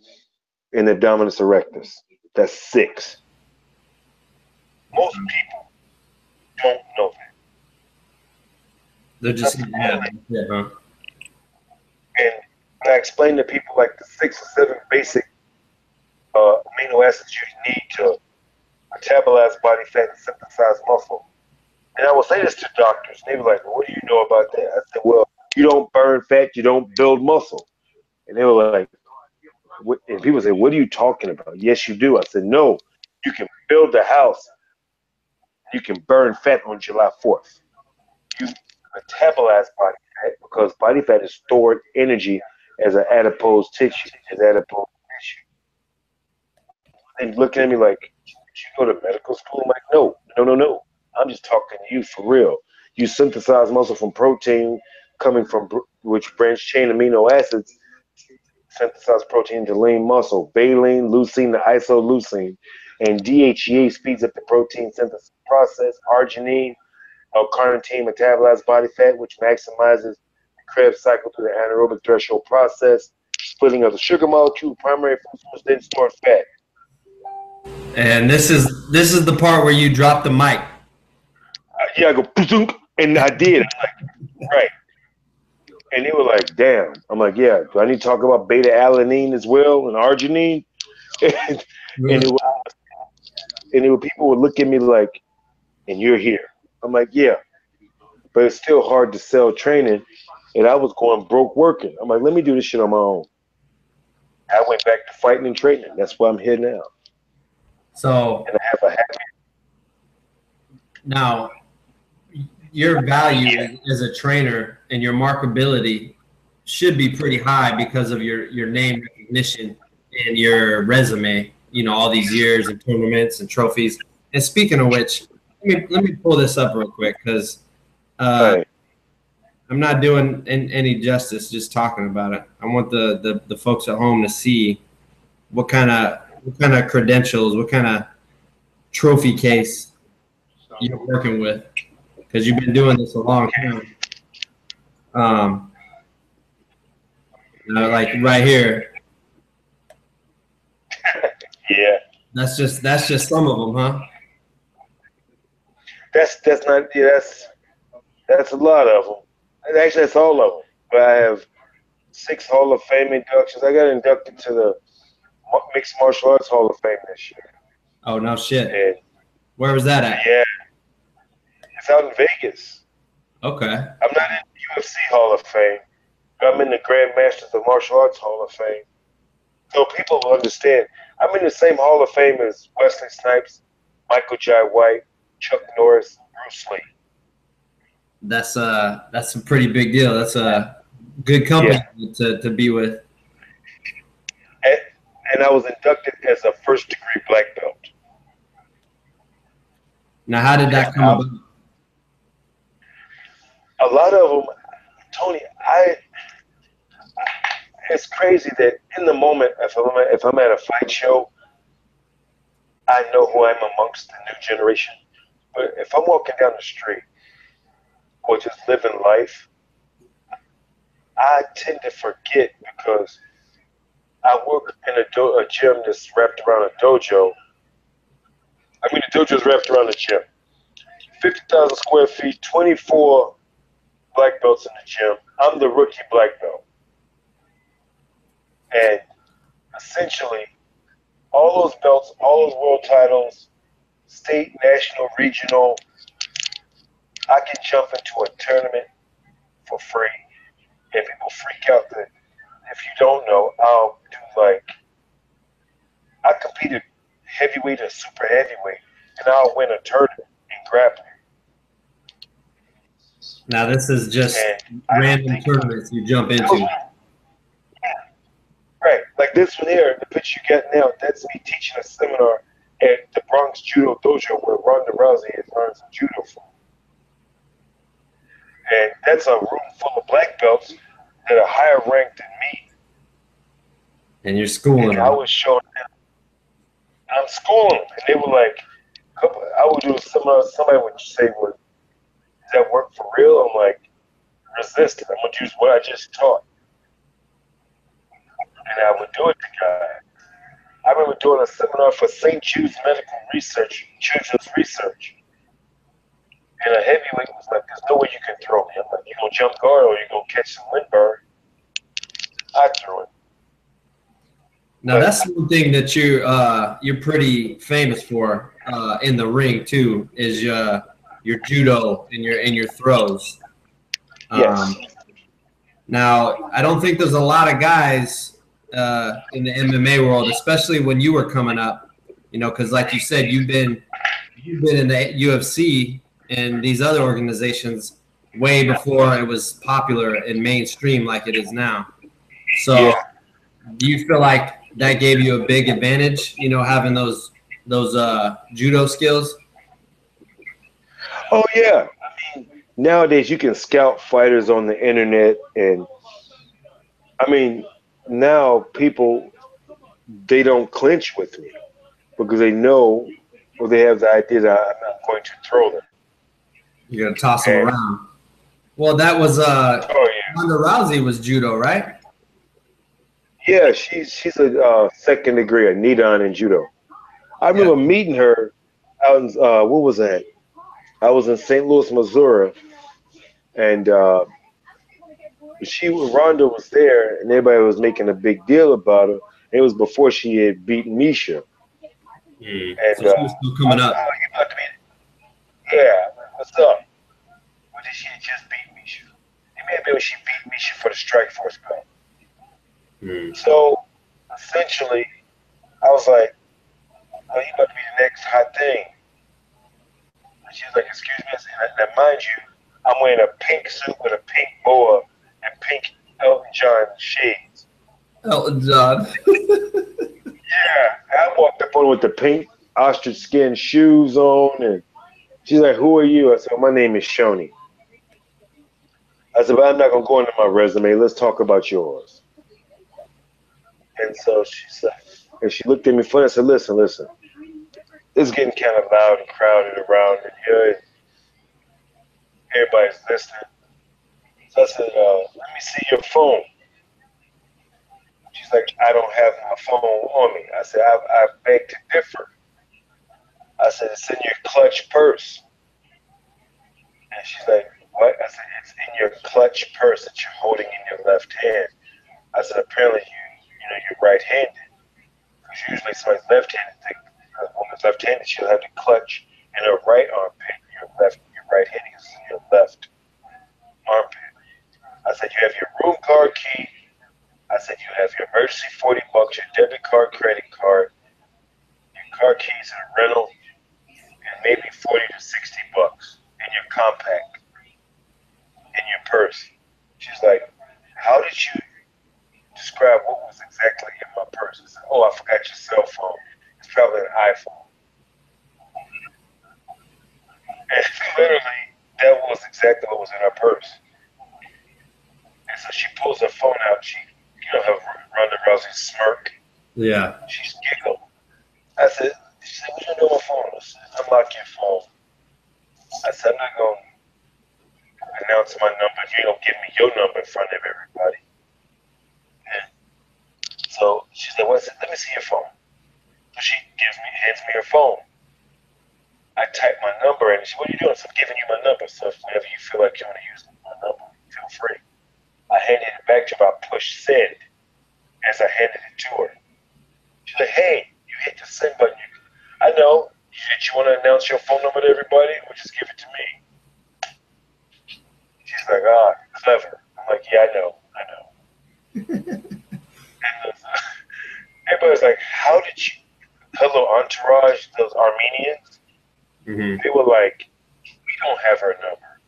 and the abdominis erectus. That's 6. Most people don't know that.
They're just huh?
And when I explain to people like the 6 or 7 basic amino acids you need to metabolize body fat and synthesize muscle, and I will say this to doctors, and they were like, well, what do you know about that? I said, well, you don't burn fat, you don't build muscle. And they were like, and people say, what are you talking about? Yes, you do. I said, no, you can build a house, you can burn fat on July 4th. You metabolize body fat because body fat is stored energy as an adipose tissue, And looking at me like, did you go to medical school? I'm like, no. I'm just talking to you for real. You synthesize muscle from protein coming from which branch chain amino acids synthesize protein to lean muscle. Valine, leucine, the isoleucine, and DHEA speeds up the protein synthesis process. Arginine, L-carnitine metabolize body fat, which maximizes the Krebs cycle through the anaerobic threshold process. Splitting of the sugar molecule, primary food source, then stored fat.
And this is the part where you drop the mic.
Yeah, I go, and I did. Like, right. And they were like, damn. I'm like, yeah, do I need to talk about beta alanine as well and arginine? and people would look at me like, and you're here. I'm like, yeah. But it's still hard to sell training. And I was going broke working. I'm like, let me do this shit on my own. I went back to fighting and training. That's why I'm here now.
So,
and I have a happy.
Now, your value as a trainer and your markability should be pretty high because of your name recognition and your resume. You know, all these years and tournaments and trophies. And speaking of which, let me pull this up real quick because I'm not doing any justice just talking about it. I want the folks at home to see what kind of credentials, what kind of trophy case you're working with, because you've been doing this a long time. Like right here.
Yeah.
That's just some of them, huh?
That's not. Yeah, that's a lot of them. And actually, that's all of them. But I have 6 Hall of Fame inductions. I got inducted to the Mixed Martial Arts Hall of Fame this year.
Oh, no shit.
And
where was that at?
Yeah. It's out in Vegas.
Okay.
I'm not in the UFC Hall of Fame, but I'm in the Grand Masters of Martial Arts Hall of Fame. So people will understand. I'm in the same Hall of Fame as Wesley Snipes, Michael Jai White, Chuck Norris, Bruce Lee.
That's a pretty big deal. That's a good company to be with.
And I was inducted as a first-degree black belt.
Now, how did that come about?
A lot of them, Tony, it's crazy that in the moment, if I'm at a fight show, I know who I'm amongst the new generation. But if I'm walking down the street or just living life, I tend to forget because I work in a gym that's wrapped around a dojo. I mean, the dojo's wrapped around the gym. 50,000 square feet, 24 black belts in the gym. I'm the rookie black belt. And essentially, all those belts, all those world titles, state, national, regional, I can jump into a tournament for free. And people freak out that if you don't know, I'll do I competed heavyweight and super heavyweight, and I'll win a tournament in grappling.
Now, this is just random tournaments you jump into.
Right. Like this one here, the picture you got now, that's me teaching a seminar at the Bronx Judo Dojo where Ronda Rousey has learned some judo from. And that's a room full of black belts that are higher ranked than me.
And you're schooling them.
I was showing them. I'm schooling them. And they were like, I would do a seminar, somebody would say, well, does that work for real? I'm like, resist it. I'm going to use what I just taught. And I would do it to guy. I remember doing a seminar for St. Jude's Medical Research, Children's Research. And a heavyweight was like, there's no way you can throw me. I'm like, you going to jump guard or you going to catch some windburn? I threw it.
Now, that's one thing that you're pretty famous for in the ring, too, is your judo and your throws.
Yes.
Now, I don't think there's a lot of guys in the MMA world, especially when you were coming up, because like you said, you've been in the UFC and these other organizations way before it was popular and mainstream like it is now. So do you feel like that gave you a big advantage, having those judo skills?
Oh, yeah. I mean, nowadays you can scout fighters on the internet, and I mean, now people, they don't clinch with me because they know or they have the idea that I'm not going to throw them.
You're going to toss them around. Well, that was Ronda Rousey was judo, right?
Yeah, she's a second degree, a Nidan in judo. I remember meeting her out in, what was that? I was in St. Louis, Missouri, and Ronda was there, and everybody was making a big deal about her. It was before she had beaten Misha.
And so she was still coming up.
You about to be? Yeah, what's up? Or did she just beat Misha? It may have been when she beat Misha for the Strike Force belt. So essentially, I was like, "Oh, you about to be the next hot thing?" And she was like, "Excuse me." I said, now, mind you, I'm wearing a pink suit with a pink boa and pink Elton John shades.
Elton John.
Yeah, I walked up on her with the pink ostrich skin shoes on, and she's like, "Who are you?" I said, "My name is Shonie." I said, "But I'm not gonna go into my resume. Let's talk about yours." And so she said, and she looked at me funny. I said, listen, it's getting kind of loud and crowded around in here. Everybody's listening. So I said, let me see your phone. She's like, I don't have my phone on me. I said, I beg to differ. I said, it's in your clutch purse. And she's like, what? I said, it's in your clutch purse that you're holding in your left hand. I said, apparently you're right-handed. Because usually somebody's left-handed, a woman's left-handed, she'll have the clutch in her right armpit. Your right-handed is in your left armpit. I said, you have your room card key. I said, you have your emergency $40, your debit card, credit card, your car keys and rental. maybe 40 to 60 bucks in your compact, in your purse. She's like, how did you describe what was exactly in my purse? I said, oh, I forgot your cell phone. It's probably an iPhone. And literally, that was exactly what was in her purse. And so she pulls her phone out. She, her Ronda Rousey smirk.
Yeah.
She's giggled. She said, what you doing on my phone? I said, unlock your phone. I said, I'm not going to announce my number. You ain't going to give me your number in front of everybody. And so she said, well, I said, let me see your phone. So she hands me her phone. I type my number in, and she said, what are you doing? So I'm giving you my number. So if whenever you feel like you want to use my number, feel free. I handed it back to her. I pushed send as I handed it to her. She's like, hey, you hit the send button. I know. Did you want to announce your phone number to everybody, or just give it to me? She's like, clever. I'm like, yeah, I know. And everybody's like, how did you, her little entourage, those Armenians, they were like, we don't have her number.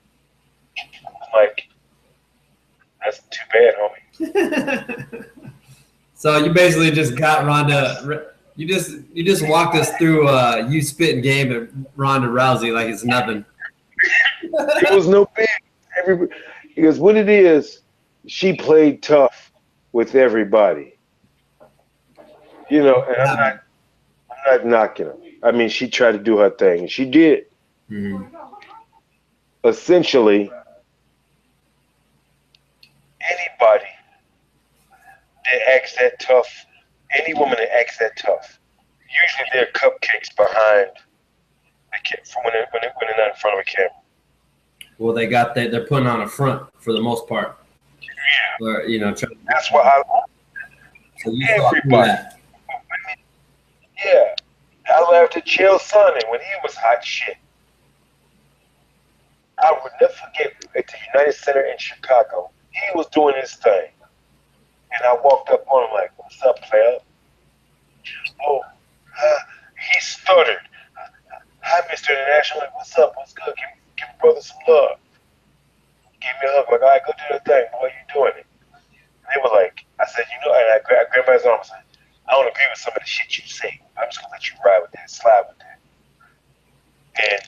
I'm like, that's too bad, homie.
So you basically just got Ronda. You just walked us through you spitting game at Ronda Rousey like it's nothing.
It was no big. Because what it is, she played tough with everybody. And I'm not knocking her. I mean, she tried to do her thing, and she did. Essentially, anybody that acts that tough, any woman that acts that tough, usually they're cupcakes behind when they're not in front of a camera.
Well, they got that. They're putting on a front for the most part.
Yeah.
Or,
that's why I love
so you
everybody. Yeah. I laughed at Chael Sonnen when he was hot shit. I would never forget at the United Center in Chicago. He was doing his thing. And I walked up on him like, what's up, player? Oh, he stuttered. Hi, Mr. International. Like, what's up? What's good? Give brother some love. Give me a hug. Like, all right, go do your thing. Boy, you doing it. And they were like, I said, and I grabbed his arm and said, I don't agree with some of the shit you say. I'm just going to let you ride with that, slide with that. And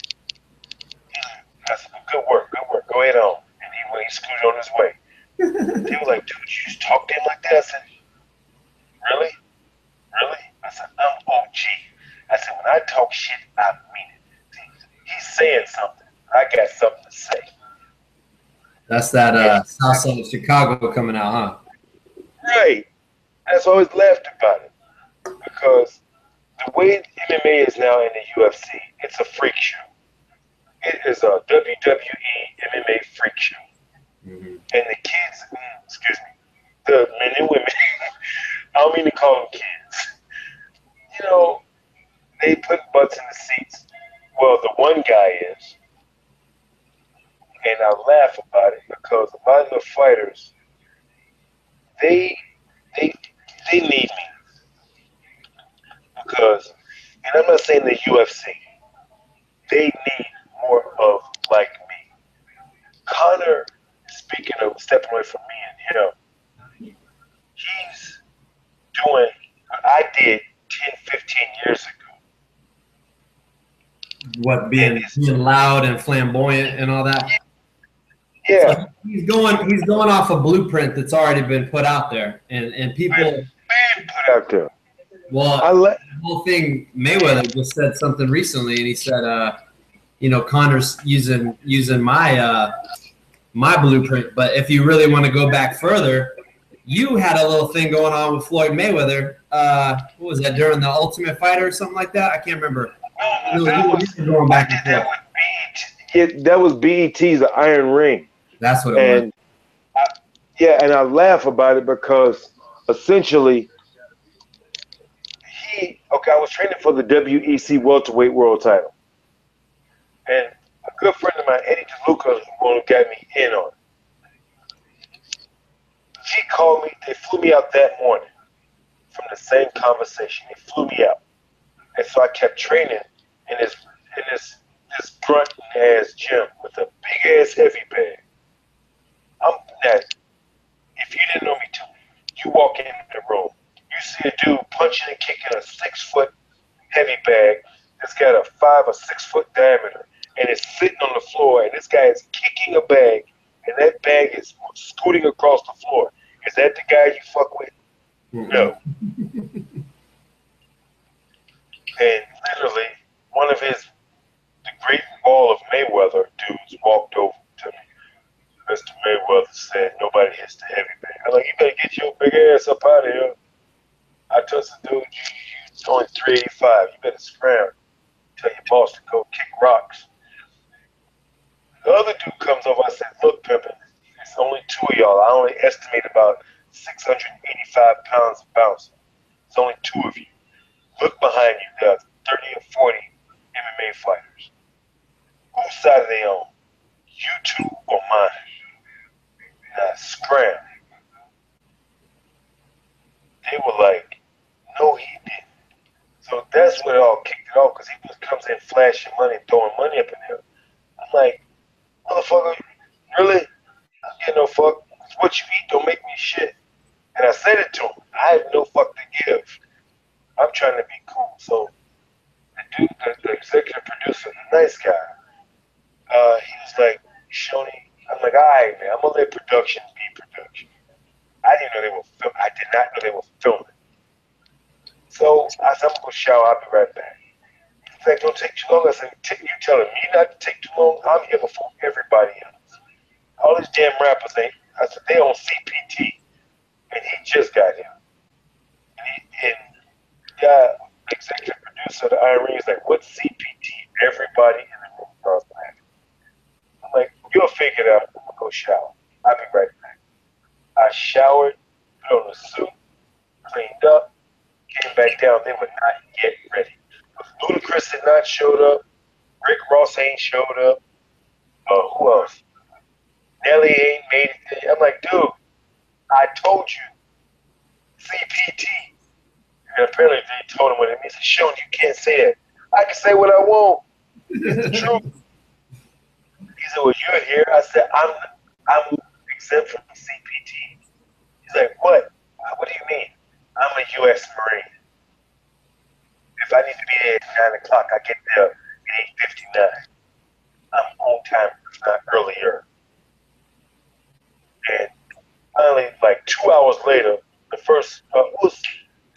I said, well, good work. Go ahead on. And he scooted on his way. They were like, dude, you just talk to him like that? I said, really? I said, I'm OG. I said, when I talk shit, I mean it. He's saying something. I got something to say.
That's that South Side of Chicago coming out, huh?
Right. That's why I always laughed about it. Because the way MMA is now in the UFC, it's a freak show. It is a WWE MMA freak show. And the kids, the men and women, I don't mean to call them kids. They put butts in the seats. Well, the one guy is. And I laugh about it because a lot of the fighters, they need me. Because, and I'm not saying the UFC, they need more of like me. Conor, speaking of stepping away from me and him, he's doing what I did 10, 15 years ago.
What, being loud and flamboyant and all that?
Yeah.
So he's going off a blueprint that's already been put out there, and people
been put out there.
Well, the whole thing, Mayweather just said something recently, and he said, Conor's using my my blueprint. But if you really want to go back further, you had a little thing going on with Floyd Mayweather. What was that, during the Ultimate Fighter or something like that? I can't remember. Going back and forth.
That was BET's The Iron Ring.
That's what it was.
And I laugh about it because essentially I was training for the WEC Welterweight World title. And a good friend of mine, Eddie DeLuca, who got me in on it. He called me, they flew me out that morning from the same conversation. They flew me out. And so I kept training in his in this grunt ass gym with a big ass heavy bag. I'm that. If you didn't know me too, you walk in the room, you see a dude punching and kicking a 6-foot heavy bag that's got a 5 or 6 foot diameter, and it's sitting on the floor, and this guy is kicking a bag, and that bag is scooting across the floor. Is that the guy you fuck with? No. And literally, one of the Great Wall of Mayweather dudes walked over to me. Mr. Mayweather said, nobody hits the heavy bag. I'm like, you better get your big ass up out of here. I told the dude, you only 385. You better scram. Tell your boss to go kick rocks. The other dude comes over. I said, look, Pimpin', it's only 2 of y'all. I only estimate about 685 pounds of bouncing. It's only 2 of you. Look behind you. There are 30 or 40 MMA fighters. Whose side are they on? You two or mine? And I scram. They were like, no, he didn't. So that's when it all kicked it off, because he just comes in flashing money, throwing money up in there. I'm like, motherfucker, really? I don't get no fuck. What you eat don't make me shit. And I said it to him. I have no fuck to give. I'm trying to be cool. So the dude, the executive producer, the nice guy, he was like, Shonie. I'm like, all right, man, I'm gonna let production be production. I didn't know they were filming. I did not know they were filming. So I said, I'm gonna go shower. I'll be right back. In fact, don't take too long. I said, you telling me not to take too long? I'm here before everybody else. All these damn rappers, I said, they on CPT, and he just got here. And the executive producer of the Iron Ring is like, what's CPT? Everybody in the room starts laughing. I'm like, you'll figure it out. I'm gonna go shower. I'll be right back. I showered, put on the suit, cleaned up, came back down. They were not yet ready. Ludacris had not showed up. Rick Ross ain't showed up. Who else? Nelly ain't made it. I'm like, dude, I told you. CPT. And apparently they told him what it means. Shonie, you can't say that. I can say what I want. It's the truth. He said, well, you're here. I said, I'm exempt from CPT. He's like, what? What do you mean? I'm a U.S. Marine. If I need to be there at 9 o'clock, I get there at 8:59. I'm on time, if not earlier. And finally, like 2 hours later, the first was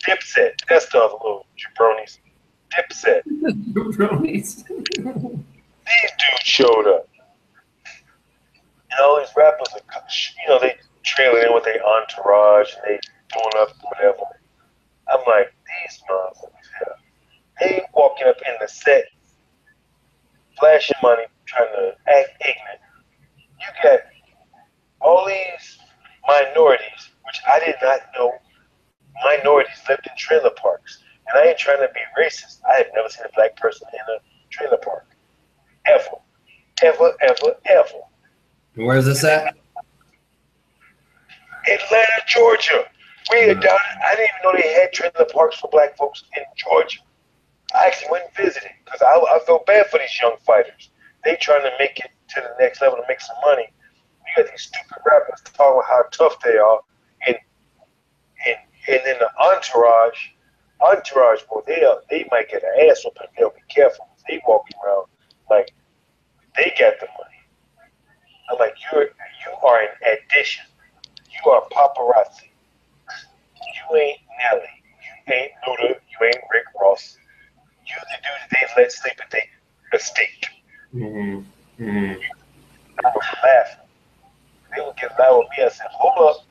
Dipset. That's the other little jabronis. Dipset.
Jabronis.
These dudes showed up. And all these rappers are, they trailing in with their entourage and they doing up whatever. I'm like, these motherfuckers here. They walking up in the set, flashing money, trying to act ignorant. You got all these minorities, which I did not know minorities lived in trailer parks. And I ain't trying to be racist. I had never seen a black person in a trailer park. Ever. Ever, ever, ever.
Where's this at?
Atlanta, Georgia. We had done. I didn't even know they had trailer parks for black folks in Georgia. I actually went and visited because I felt bad for these young fighters. They trying to make it to the next level to make some money. You got these stupid rappers talking about how tough they are, and then the entourage, boy, they might get an ass whooping. They'll be careful. They walking around like they got the money. I'm like, you are an addition. You are paparazzi. You ain't Nelly. You ain't Luda. You ain't Rick Ross. You the dude that they let sleep at the estate.
Mm-hmm. Mm-hmm.
I was laughing. They would get loud with me. I said, hold up.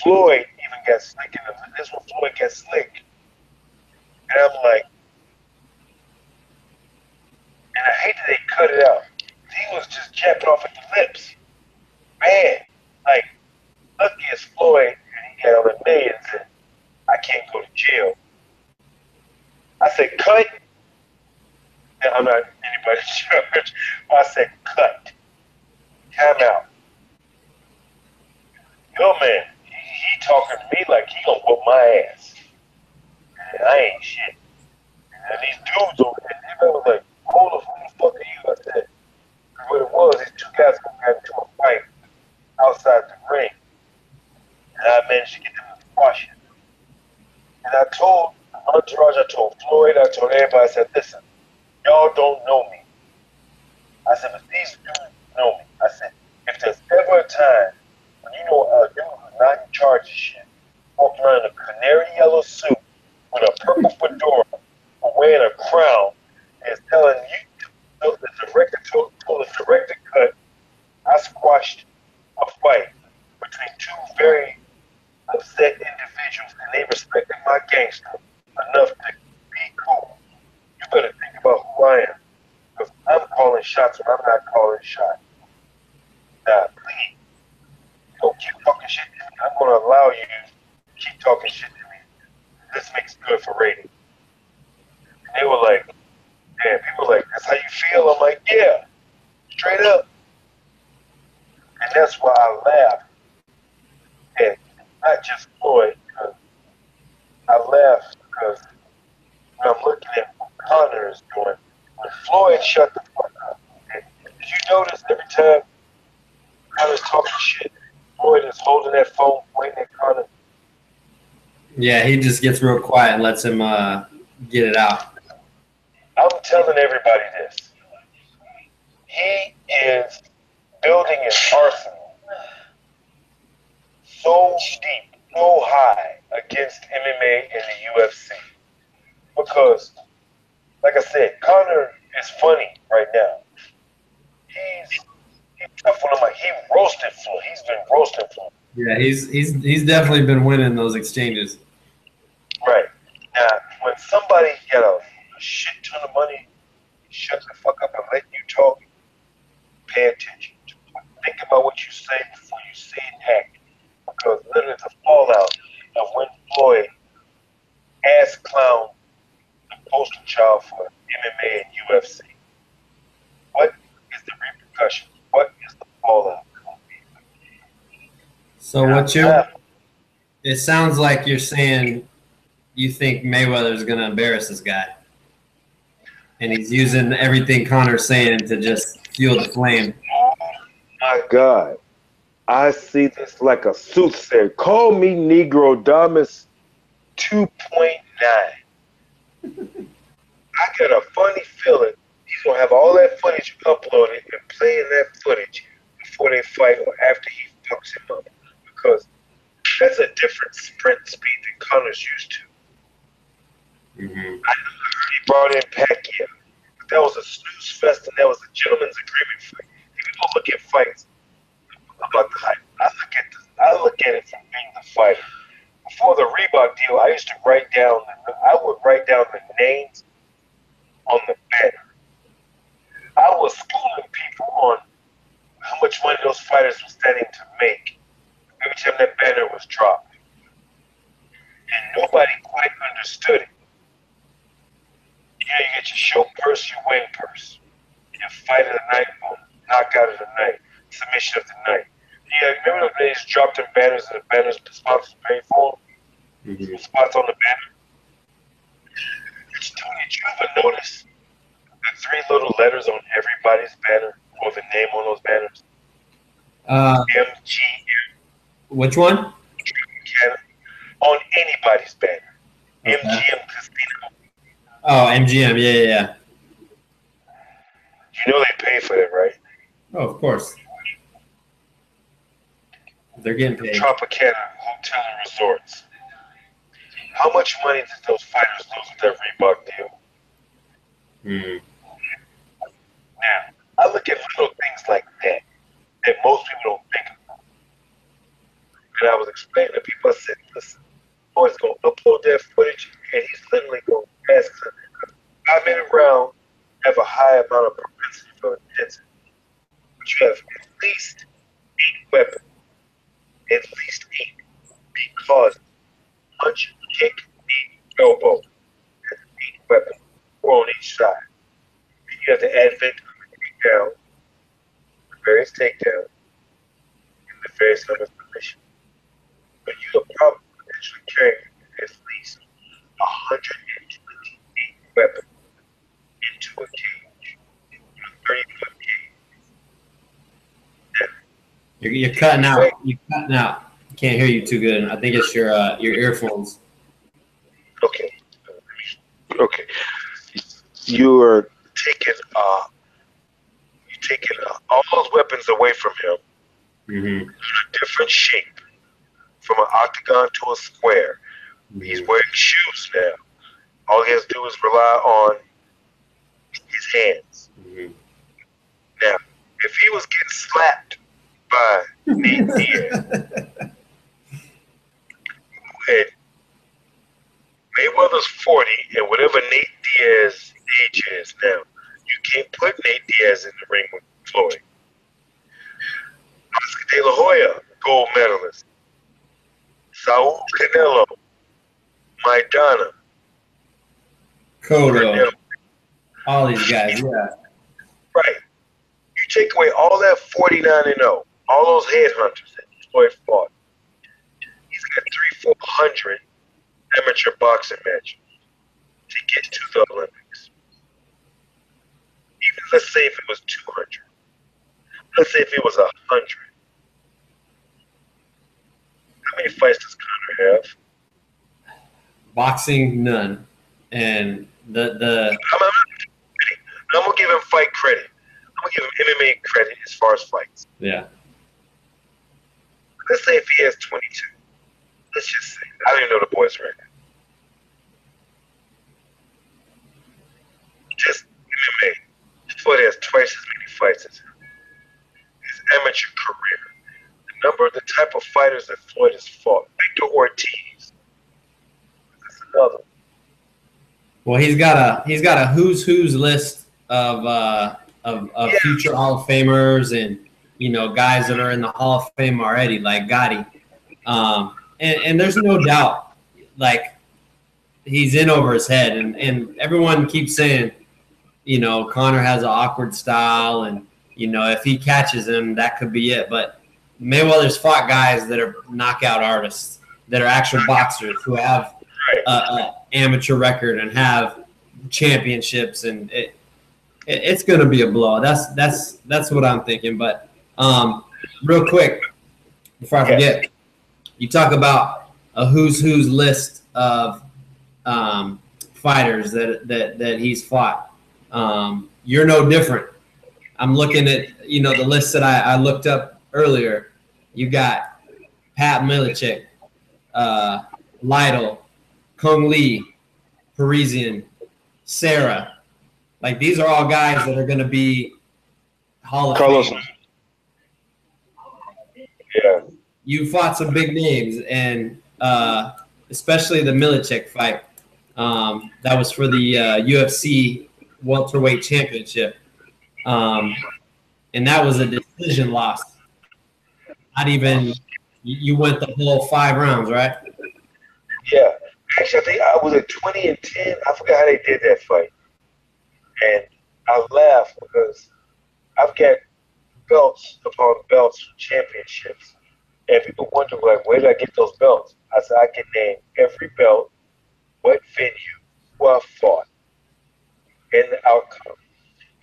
Floyd even got slick in this one. Floyd got slick. And I'm like, and I hate that they cut it out. He was just japping off at the lips. Man, like, lucky as Floyd, and he got all the millions, and I can't go to jail. I said, cut. And I'm not anybody's judge. I said, cut. Time out. Yo, man, he talking to me like he gonna whoop my ass. And I ain't shit. And these dudes over there, they was like, hold the fuck are you? I said, what it was, these two guys got into a fight outside the ring. And I managed to get them to squash it. And I told Entourage, I told Floyd, I told everybody, I said, listen, y'all don't know me. I said, but these dudes know me. I said, if there's ever a time when you know a dude who's not in charge of shit, walking around in a canary yellow suit with a purple fedora, wearing a crown, and is telling you the director told the director cut, I squashed a fight between two very upset individuals, and they respected my gangster enough to be cool. You better think about who I am, because I'm calling shots when I'm not calling shots. Now, please, don't keep talking shit to me. I'm going to allow you to keep talking shit to me. This makes good for ratings. And they were like, damn, people were like, that's how you feel? I'm like, yeah, straight up. And that's why I laughed. And not just Floyd, because I laughed because when I'm looking at what Conor is doing, when Floyd shut the fuck up. And did you notice every time Conor's talking shit, Floyd is holding that phone, pointing at Conor?
Yeah, he just gets real quiet and lets him get it out.
I'm telling everybody this. He is building his arsenal so deep, so high against MMA and the UFC. Because, like I said, Conor is funny right now. He's tough on him. Like, he roasted Floyd. He's been roasting Floyd.
Yeah, he's definitely been winning those exchanges.
Right. Now, when somebody got a shit ton of money, shut the fuck up and let you talk, pay attention. Think about what you say before you say and act. Because literally the fallout of when Floyd ass clown the poster child for MMA and UFC. What is the repercussion? What is the fallout?
So it sounds like you're saying you think Mayweather's going to embarrass this guy. And he's using everything Conor's saying to just fuel the flame.
My God. I see this like a soothsayer. Call me Negro Damas 2.9. I got a funny feeling he's going to have all that footage uploaded and playing that footage before they fight or after he fucks him up. Because that's a different sprint speed than Conor's used to.
Mm-hmm.
I heard he brought in Pacquiao. But that was a snooze fest and that was a gentleman's agreement fight. If people look at fights about the hype, I look at it from being the fighter. Before the Reebok deal, I used to write down the names on the banner. I was schooling people on how much money those fighters were standing to make every time that banner was dropped. And nobody quite understood it. You know, you get your show purse, your win purse, your fight of the night, or knockout of the night, submission of the night. Yeah, remember the days dropped in banners and the banners, the spots was paid for? Mm-hmm. Spots on the banner. Did you ever notice the three little letters on everybody's banner or the name on those banners? MGM.
Which one?
On anybody's banner.
Okay.
MGM Casino.
Oh, MGM. Yeah.
You know they pay for that, right?
Oh, of course. They're getting paid.
Tropicana Hotel and Resorts. How much money did those fighters lose with that Reebok deal?
Mm.
Now, I look at little things like that most people don't think about. And I was explaining to people, I said, listen, boy's going to upload that footage, and he's literally going to ask them. 5 minute round have a high amount of propensity for intensity. But you have at least 8 weapons. At least 8. Because punch, kick, knee, elbow. That's 8 weapons. 4 on each side. And you have to advent the takedown, the various takedowns, and the various number of submissions. But you are probably potentially carrying at least 128 weapons into a cage.
You're cutting out. You're cutting out. I can't hear you too good. I think it's your earphones.
Okay. Okay. You're taking all those weapons away from him in a different shape, from an octagon to a square. He's wearing shoes now. All he has to do is rely on his hands. Now, if he was getting slapped by Nate Diaz, and Mayweather's 40, and whatever Nate Diaz's age is now, you can't put Nate Diaz in the ring with Floyd. Oscar De La Hoya, gold medalist. Saul Canelo, Maidana,
Cotto, all these guys, yeah.
Right. You take away all that 49-0, all those headhunters that Floyd fought. He's got 300-400 amateur boxing matches to get to the Olympics. Even let's say if it was 200. Let's say if it was 100. How many fights does Conor have?
Boxing, none. And the
I'm gonna give him fight credit. I'm gonna give him MMA credit as far as fights.
Yeah.
Let's say if he has 22. Let's just say. I don't even know the boy's record. Just MMA. Floyd has twice as many fights as him. His amateur career. The number of the type of fighters that Floyd has fought. Victor Ortiz. That's another.
Well, he's got a who's list of future Hall of Famers and guys that are in the Hall of Fame already, like Gotti. And there's no doubt, like, he's in over his head, and everyone keeps saying, Conor has an awkward style, and if he catches him, that could be it. But Mayweather's fought guys that are knockout artists, that are actual boxers who have an amateur record and have championships, and it's going to be a blow. That's what I'm thinking. But real quick, before I forget, you talk about a who's list of fighters that he's fought. You're no different. I'm looking at the list that I looked up earlier. You got Pat Miletich, Lytle, Kung Lee, Parisian, Sarah. Like, these are all guys that are going to be Hall of Fame.
Yeah.
You fought some big names, and especially the Miletich fight. That was for the UFC Welterweight Championship. And that was a decision loss. Not even – you went the whole 5 rounds, right?
Yeah. Actually, I think I was at 20-10. I forgot how they did that fight. And I laughed because I've got belts upon belts from championships. And people wonder, like, where did I get those belts? I said, I can name every belt, what venue, who I fought, and the outcome.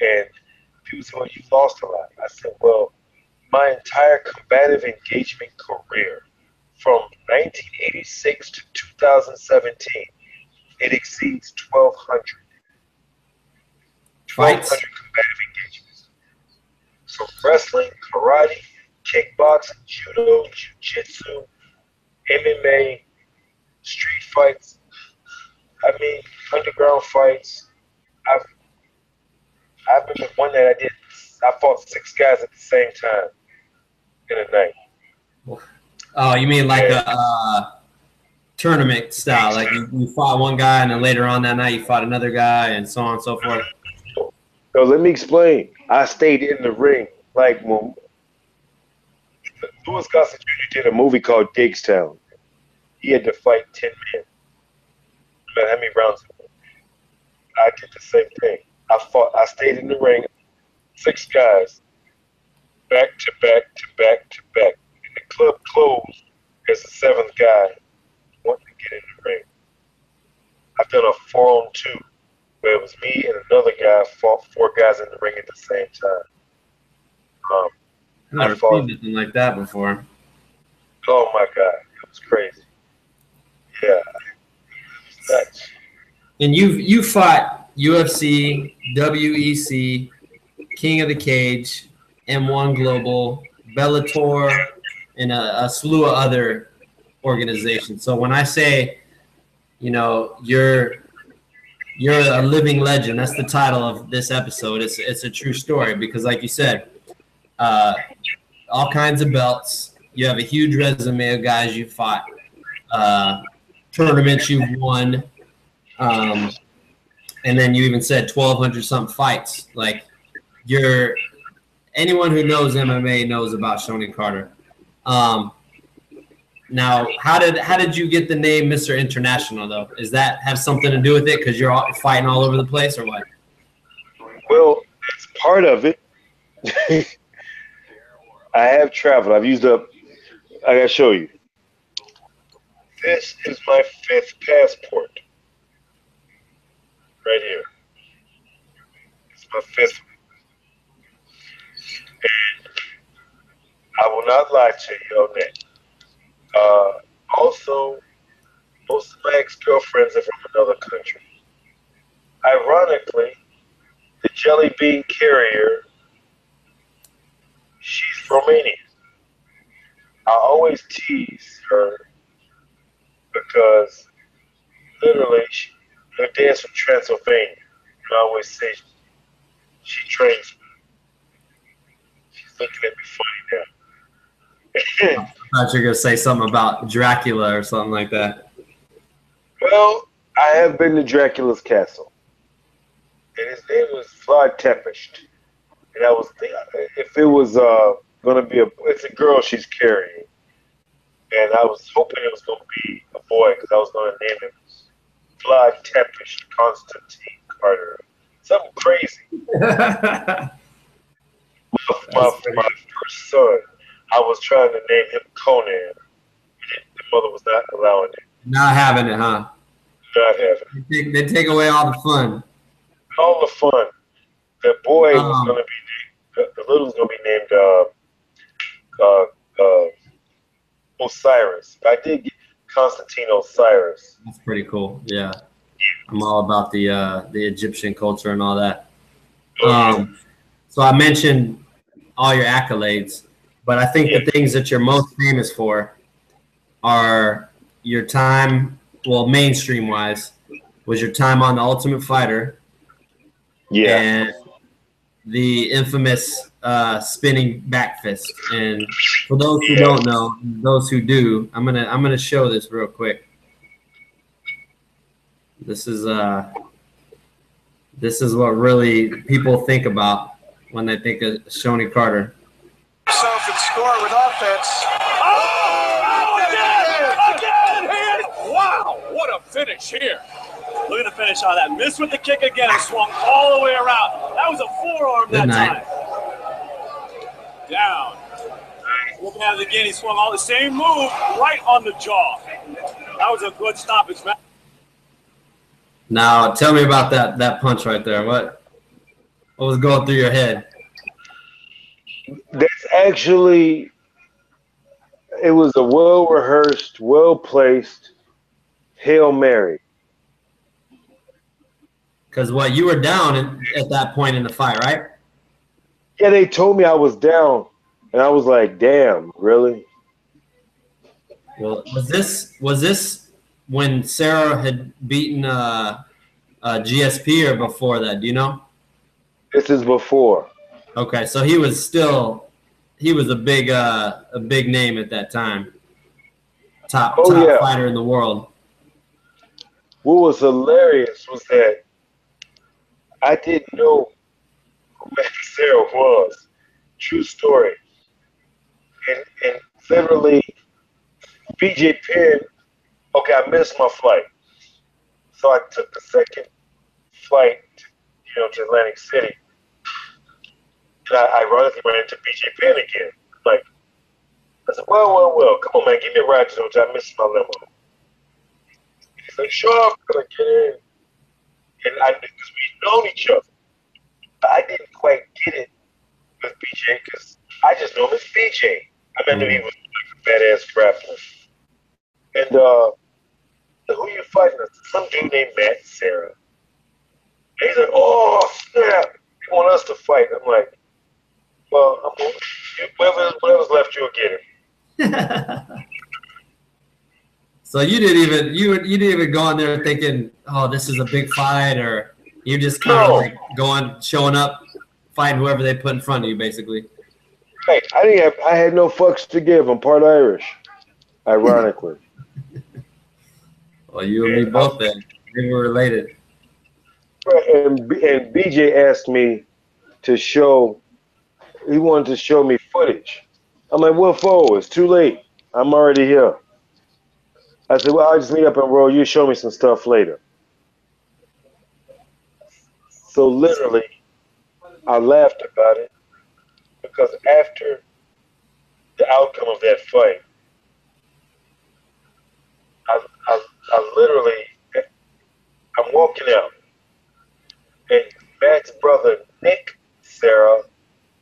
And people say, well, you lost a lot. I said, well, my entire combative engagement career from 1986 to 2017, it exceeds 1,200. 1,200 combative engagements. So wrestling, karate, kickboxing, judo, jiu-jitsu, MMA, street fights, underground fights. I've been with one that I fought 6 guys at the same time in a night.
Oh, you mean like a tournament style? Like you fought one guy, and then later on that night you fought another guy, and so on and so forth?
So let me explain. I stayed in the ring. Like when Louis Gossett Jr. did a movie called Digstown. He had to fight 10 men. No matter how many rounds it was. I did the same thing. I stayed in the ring, 6 guys, back to back to back to back. And the club closed as the 7th guy wanting to get in the ring. I've done a 4-on-2 where it was me and another guy fought 4 guys in the ring at the same time.
I've never seen anything like that before.
Oh my God, it was crazy. Yeah, it was nuts.
And you fought UFC, WEC, King of the Cage, M1 Global, Bellator, and a slew of other organizations. So when I say, you know, you're a living legend, that's the title of this episode. It's a true story because, like you said, all kinds of belts. You have a huge resume of guys you fought, tournaments you've won, and then you even said 1,200 something fights. Like anyone who knows MMA knows about Shonie Carter. Now, how did you get the name Mr. International though? Does that have something to do with it because you're fighting all over the place or what?
Well, it's part of it. I have traveled. I've used up. I gotta show you. This is my 5th passport. Right here. It's my 5th. And I will not lie to you on that. Also, most of my ex-girlfriends are from another country. Ironically, the jelly bean carrier, she's Romanian. I always tease her because literally her dad's from Transylvania. And I always say she trains me. She's looking at me funny now.
I thought you were going to say something about Dracula or something like that.
Well, I have been to Dracula's castle. And his name was Vlad Tepes. And I was thinking, if it was going to be it's a girl she's carrying. And I was hoping it was going to be a boy because I was going to name him Vlad Tepes, Constantine Carter. Something crazy. my first son, I was trying to name him Conan. The mother was not allowing it.
Not having it, huh?
Not having it.
They take away all the fun.
All the fun. The boy was going to be named, the little was going to be named Osiris. I did get Constantine Osiris.
That's pretty cool. Yeah. I'm all about the Egyptian culture and all that. So I mentioned all your accolades, but I think the things that you're most famous for are your time, well, mainstream-wise, was your time on The Ultimate Fighter.
Yeah.
And the infamous spinning back fist. And for those who don't know, those who do, I'm gonna show this real quick. This is what really people think about when they think of Shonie Carter.
Yourself and score with offense. Again! Wow, what a finish here. Look at the finish on that. Missed with the kick again and swung all the way around. That was a forearm that time. Down. Looking at it again, he swung all the same move right on the jaw. That was a good stoppage, man.
Now, tell me about that punch right there. What was going through your head?
That's actually, it was a well-rehearsed, well-placed Hail Mary.
Because you were down at that point in the fight, right?
Yeah, they told me I was down, and I was like, "Damn, really?"
Well, was this when Sarah had beaten GSP or before that? Do you know?
This is before.
Okay, so he was a big name at that time. Top fighter in the world.
What was hilarious was that I didn't know who Sarah was. True story. And literally, BJ Penn, okay, I missed my flight. So I took the second flight, to Atlantic City. And I ironically ran into BJ Penn again. Like, I said, well, come on, man, give me a ride to the hotel. I missed my limo. He's like, sure, I'm going to get in. And because we'd known each other. But I didn't quite get it with BJ because I just know him as BJ. I meant that he was like a badass grappler. And who you fighting? Some dude named Matt Sarah. And he's like, oh snap! He want us to fight. I'm like, well, whatever's left, you'll get it.
So you didn't even go in there thinking, oh, this is a big fight, or you just kind of like showing up, fighting whoever they put in front of you, basically.
Right. I had no fucks to give. I'm part Irish, ironically.
Well, you and me both then. We were related.
And BJ asked me to show. He wanted to show me footage. I'm like, what for? It's too late. I'm already here. I said, well, I'll just meet up and roll. You show me some stuff later. So literally, I laughed about it because after the outcome of that fight, I literally, I'm walking out, and Matt's brother, Nick Sarah,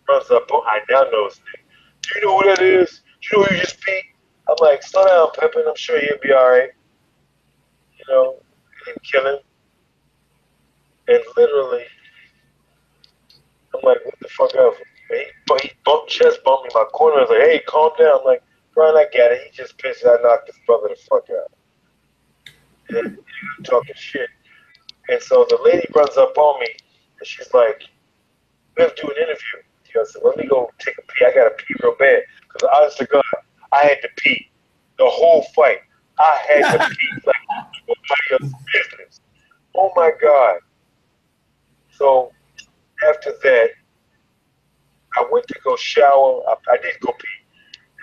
runs up on, I now know his name. Do you know who that is? Do you know who you just beat? I'm like, slow down, Pippin. I'm sure he'll be all right. You know, and kill him. And literally, I'm like, what the fuck up? He chest bumped me in my corner. I was like, hey, calm down. I'm like, Brian, I get it. He just pissed. I knocked his brother the fuck out. And he was talking shit. And so the lady runs up on me, and she's like, we have to do an interview. I said, let me go take a pee. I got to pee real bad. Because honest to God, I had to pee the whole fight. I had to pee like nobody else's business. Oh my God. So after that, I went to go shower. I did go pee.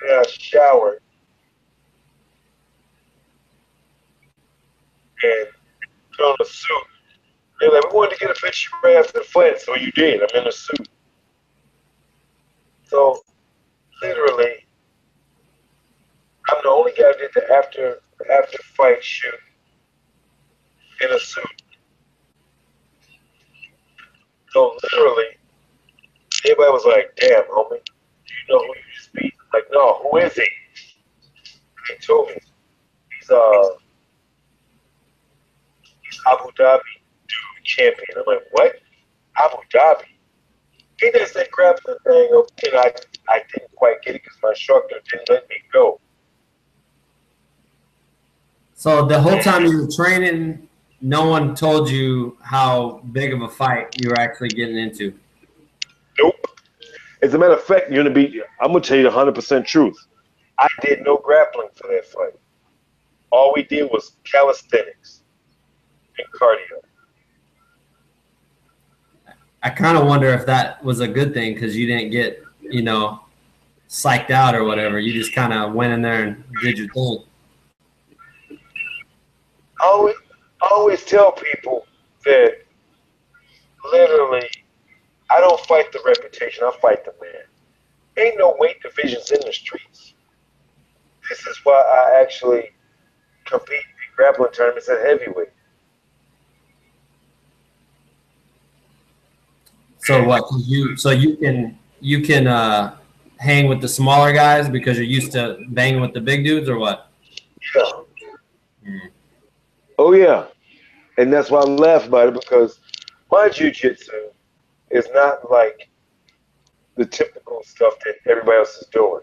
And I showered. And put on a suit. They're like, we wanted to get a picture right after the fight. So you did. I'm in a suit. So literally, I'm the only guy that did the after fight shoot in a suit. So literally, everybody was like, damn, homie, do you know who you just beat? I'm like, no, who is he? He told me he's Abu Dhabi champion. I'm like, what? Abu Dhabi? He did that grappling thing, and I didn't quite get it because my instructor didn't let me go.
So the whole time you were training, no one told you how big of a fight you were actually getting into?
Nope. As a matter of fact, I'm going to tell you the 100% truth. I did no grappling for that fight. All we did was calisthenics and cardio.
I kind of wonder if that was a good thing because you didn't get, psyched out or whatever. You just kind of went in there and did your thing.
I always tell people that literally I don't fight the reputation, I fight the man. Ain't no weight divisions in the streets. This is why I actually compete in grappling tournaments at heavyweight.
So what? You can hang with the smaller guys because you're used to banging with the big dudes, or what?
Yeah. Oh yeah, and that's why I laugh about it because my jiu-jitsu is not like the typical stuff that everybody else is doing.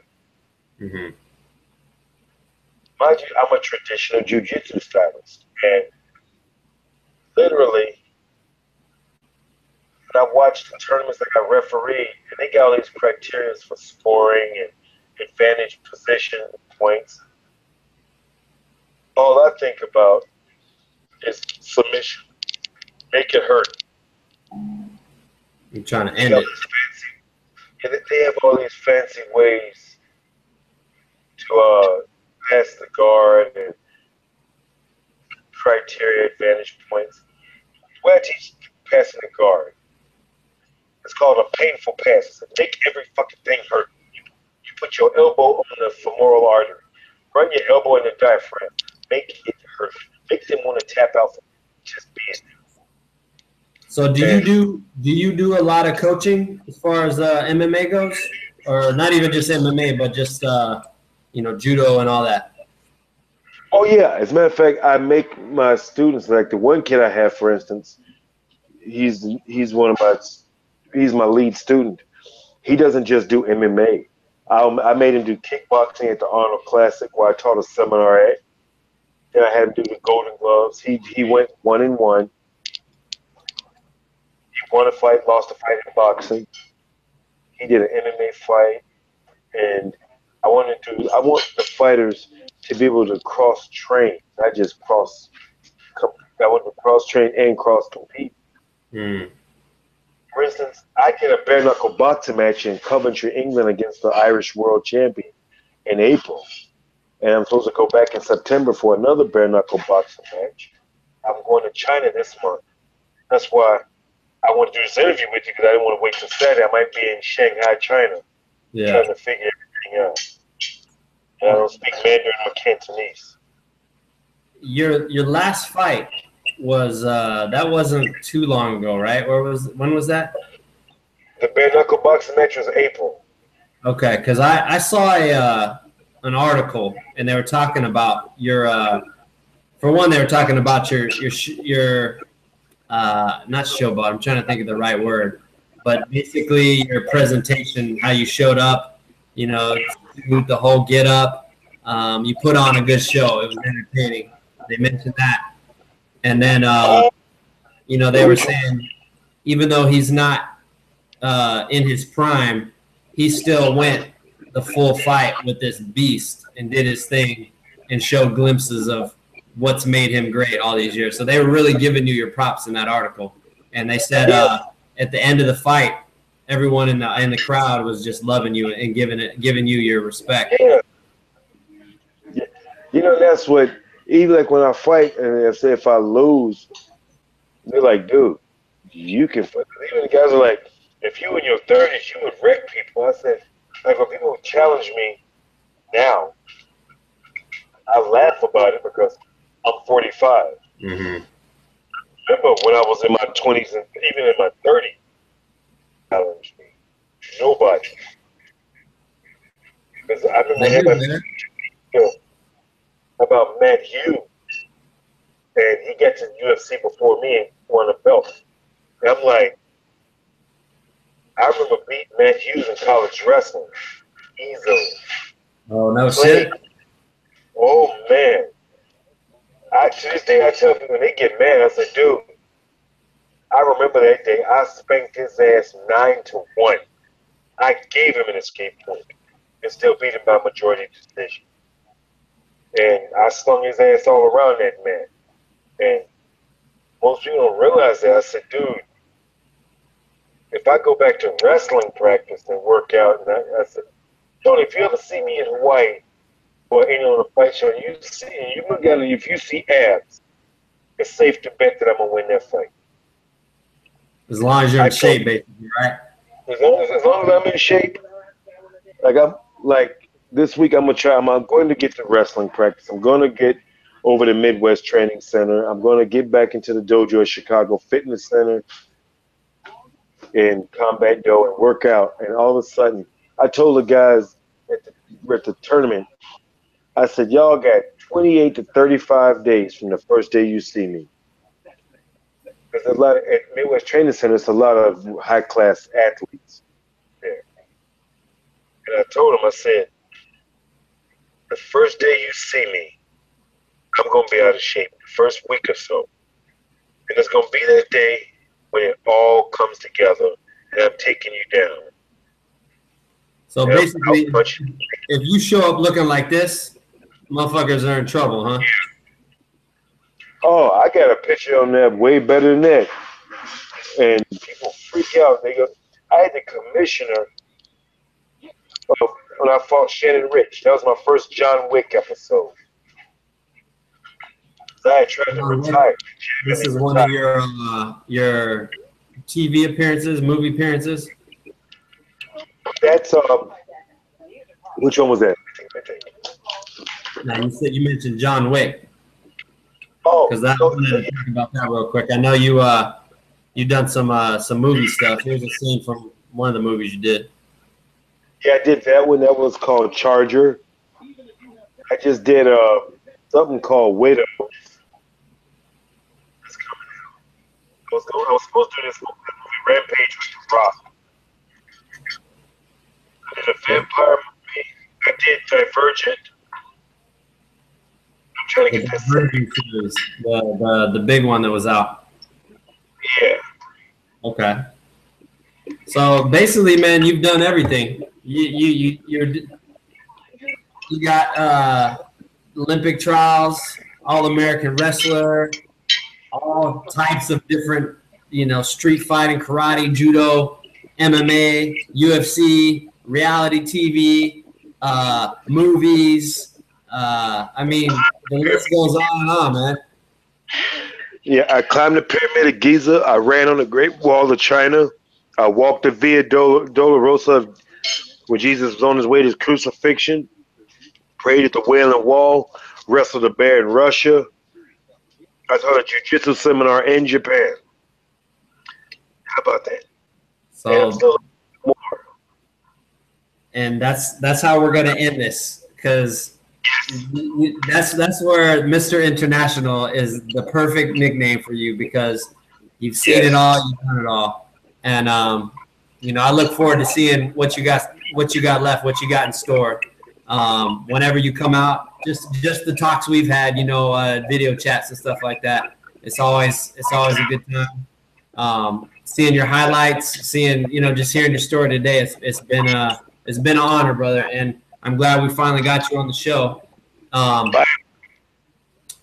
Mm-hmm.
I'm a traditional jiu-jitsu stylist, and literally, when I watched the tournaments that I refereed, and they got all these criteria for scoring and advantage position points, all I think about is submission. Make it hurt.
You're trying to end it.
They have all these fancy ways to pass the guard and criteria, advantage points. The way I teach passing the guard, it's called a painful pass. It's make every fucking thing hurt. You put your elbow on the femoral artery. Run your elbow in the diaphragm. Make it hurt. Make them want to tap out for just being there.
So do you do a lot of coaching as far as MMA goes? or not even just MMA, but just judo and all that?
Oh yeah. As a matter of fact, I make my students, like the one kid I have, for instance, he's my lead student. He doesn't just do MMA. I made him do kickboxing at the Arnold Classic, where I taught a seminar at. Then I had him do the Golden Gloves. He went 1-1. He won a fight, lost a fight in boxing. He did an MMA fight, and I want the fighters to be able to cross train, not just cross. I want to cross train and cross compete. For instance, I did a bare knuckle boxing match in Coventry, England, against the Irish world champion in April, and I'm supposed to go back in September for another bare knuckle boxing match. I'm going to China this month. That's why I want to do this interview with you, because I didn't want to wait till Saturday. I might be in Shanghai, China, trying to figure everything out. And I don't speak Mandarin or Cantonese.
Your last fight was that wasn't too long ago, right? When was that?
The bare knuckle boxing match was April.
Okay, because I saw an article, and they were talking about your for one, they were talking about your not showboat. I'm trying to think of the right word, but basically your presentation, how you showed up, the whole get up. You put on a good show. It was entertaining. They mentioned that. And then, they were saying, even though he's not in his prime, he still went the full fight with this beast and did his thing and showed glimpses of what's made him great all these years. So they were really giving you your props in that article. And they said at the end of the fight, everyone in the crowd was just loving you and giving you your respect.
Yeah. That's what. Even like when I fight, and if I lose, they're like, dude, you can fight. Even the guys are like, if you in your 30s, you would wreck people. I said, like, when people challenge me now, I laugh about it because I'm 45. Remember when I was in my 20s and even in my 30s, challenged me. Nobody. Because I remember about Matt Hughes, and he got to UFC before me and won a belt. And I'm like, I remember beating Matt Hughes in college wrestling easily.
Oh, no shit.
Oh man, to this day I tell people, when they get mad, I say, dude, I remember that day I spanked his ass 9-1. I gave him an escape point and still beat him by majority decision. And I slung his ass all around that man. And most people don't realize that. I said, dude, if I go back to wrestling practice and work out, and I said, Tony, if you ever see me in Hawaii or any on a fight show, you look at it, if you see abs, it's safe to bet that I'm going to win that fight.
As long as you're in shape, basically, right?
As long as I'm in shape, this week I'm going to get to wrestling practice. I'm going to get over to Midwest Training Center. I'm going to get back into the dojo at Chicago Fitness Center and Combat Dough and work out. And all of a sudden, I told the guys at the tournament, I said, y'all got 28 to 35 days from the first day you see me. There's a lot at Midwest Training Center. It's a lot of high-class athletes there. And I told them, I said, the first day you see me, I'm going to be out of shape the first week or so. And it's going to be that day when it all comes together and I'm taking you down.
So basically, if you show up looking like this, motherfuckers are in trouble, huh?
Oh, I got a picture on that way better than that. And people freak out. They go, I had the commissioner when I fought Shannon Rich. That was my first John Wick episode. I had tried to retire.
This is one of your TV appearances, movie appearances?
That's which one was that?
Now you mentioned John Wick.
Oh,
because I wanted to talk about that real quick. I know you done some movie stuff. Here's a scene from one of the movies you did.
Yeah, I did that one. That was called Charger. I just did something called Widow. That's coming out. I was supposed to do this movie Rampage with The Rock. I did a vampire movie. I did Divergent. I'm trying to get this.
The big one that was out.
Yeah.
Okay. So basically, man, you've done everything. You got Olympic trials, All-American wrestler, all types of different, street fighting, karate, judo, MMA, UFC, reality TV, movies. I mean, the list goes on and on, man.
Yeah, I climbed the Pyramid of Giza. I ran on the Great Wall of China. I walked the Via Dolorosa where Jesus was on his way to his crucifixion. Prayed at the Wailing Wall. Wrestled a bear in Russia. I taught a jiu-jitsu seminar in Japan. How about that?
So, and that's how we're gonna end this, because that's where Mr. International is the perfect nickname for you, because you've seen it all, you've done it all, and I look forward to seeing what you got left, what you got in store. Whenever you come out, just the talks we've had, video chats and stuff like that. It's always a good time. Seeing your highlights, just hearing your story today. It's been an honor, brother, and I'm glad we finally got you on the show.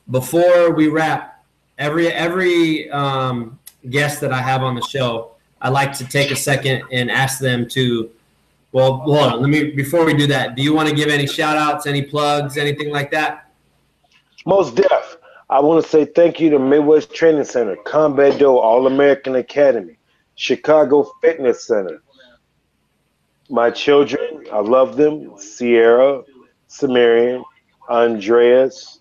Before we wrap, every guest that I have on the show, I like to take a second and ask them to. Well, hold on. Before we do that, do you want to give any shout outs, any plugs, anything like that?
Most def. I want to say thank you to Midwest Training Center, Combat Do, All-American Academy, Chicago Fitness Center. My children, I love them. Sierra, Samarian, Andreas,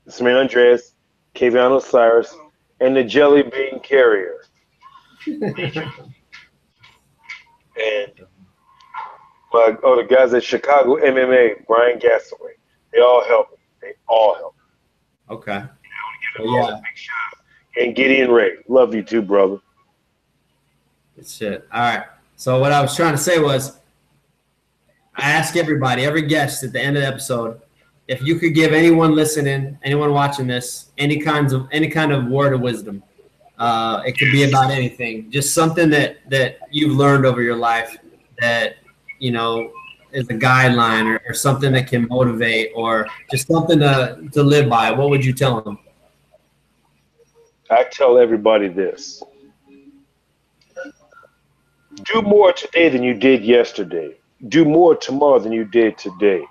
Kavion Osiris, and the Jelly Bean Carrier. And the guys at Chicago MMA, Brian Gassaway, they all help me.
Okay.
I want to give them all a big shout out. And Gideon Ray, love you too, brother.
Good shit. All right. So what I was trying to say was, I ask everybody, every guest at the end of the episode, if you could give anyone listening, anyone watching this, any kind of word of wisdom. It could be about anything, just something that you've learned over your life that is a guideline or something that can motivate, or just something to live by. What would you tell them?
I tell everybody this. Do more today than you did yesterday. Do more tomorrow than you did today.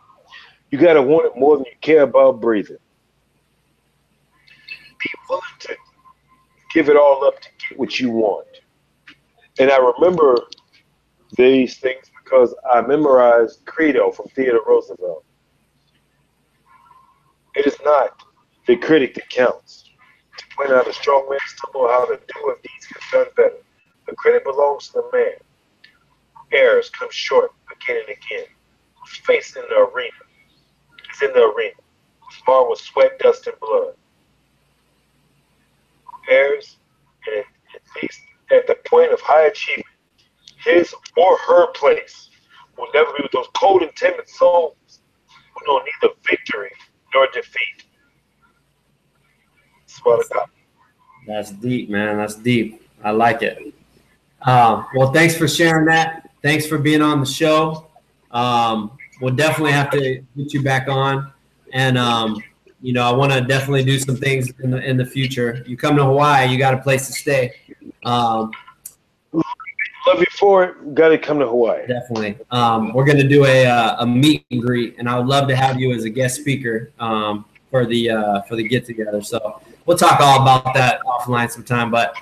You got to want it more than you care about breathing. Be willing to give it all up to get what you want. And I remember these things because I memorized Credo from Theodore Roosevelt. It is not the critic that counts. To point out a strong man stumble how to do if deeds get done better. The credit belongs to the man. Errors come short again and again. Whose face in the arena is in the arena. Whose marred with sweat, dust, and blood. Errors, and at least at the point of high achievement, his or her place will never be with those cold and timid souls who know neither victory nor defeat. That's what I got.
That's deep, man. That's deep. I like it. Well, thanks for sharing that. Thanks for being on the show. We'll definitely have to get you back on. And, I want to definitely do some things in the future. You come to Hawaii, you got a place to stay.
Love you for it. Got to come to Hawaii.
Definitely. We're going to do a meet and greet, and I would love to have you as a guest speaker for the get together. So we'll talk all about that offline sometime. But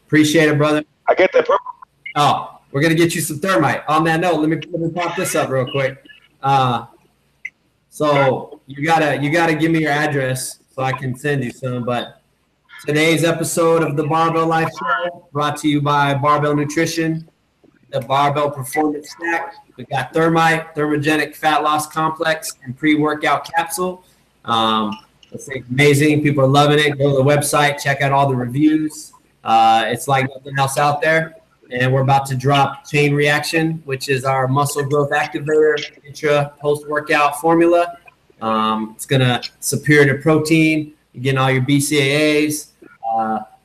appreciate it, brother.
I get that purple.
Oh, we're going to get you some thermite. On that note, let me pop this up real quick. So you gotta give me your address so I can send you some. But today's episode of the Barbell Life Show brought to you by Barbell Nutrition. the Barbell Performance Stack. We got Thermite, Thermogenic Fat Loss Complex, and pre-workout capsule. It's amazing. People are loving it. Go to the website, check out all the reviews. It's like nothing else out there. And we're about to drop Chain Reaction, which is our muscle growth activator, intra post-workout formula. It's going to superior to protein. You're getting all your BCAAs,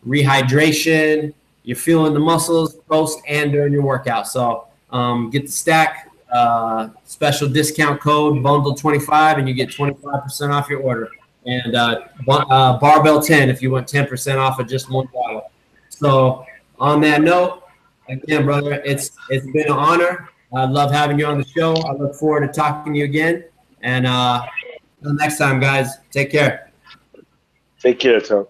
rehydration. You're feeling the muscles post and during your workout. So get the stack, special discount code, bundle25, and you get 25% off your order. And Barbell 10 if you want 10% off of just one bottle. So on that note, again, brother, it's been an honor. I love having you on the show. I look forward to talking to you again. And until next time, guys, take care.
Take care, Tom.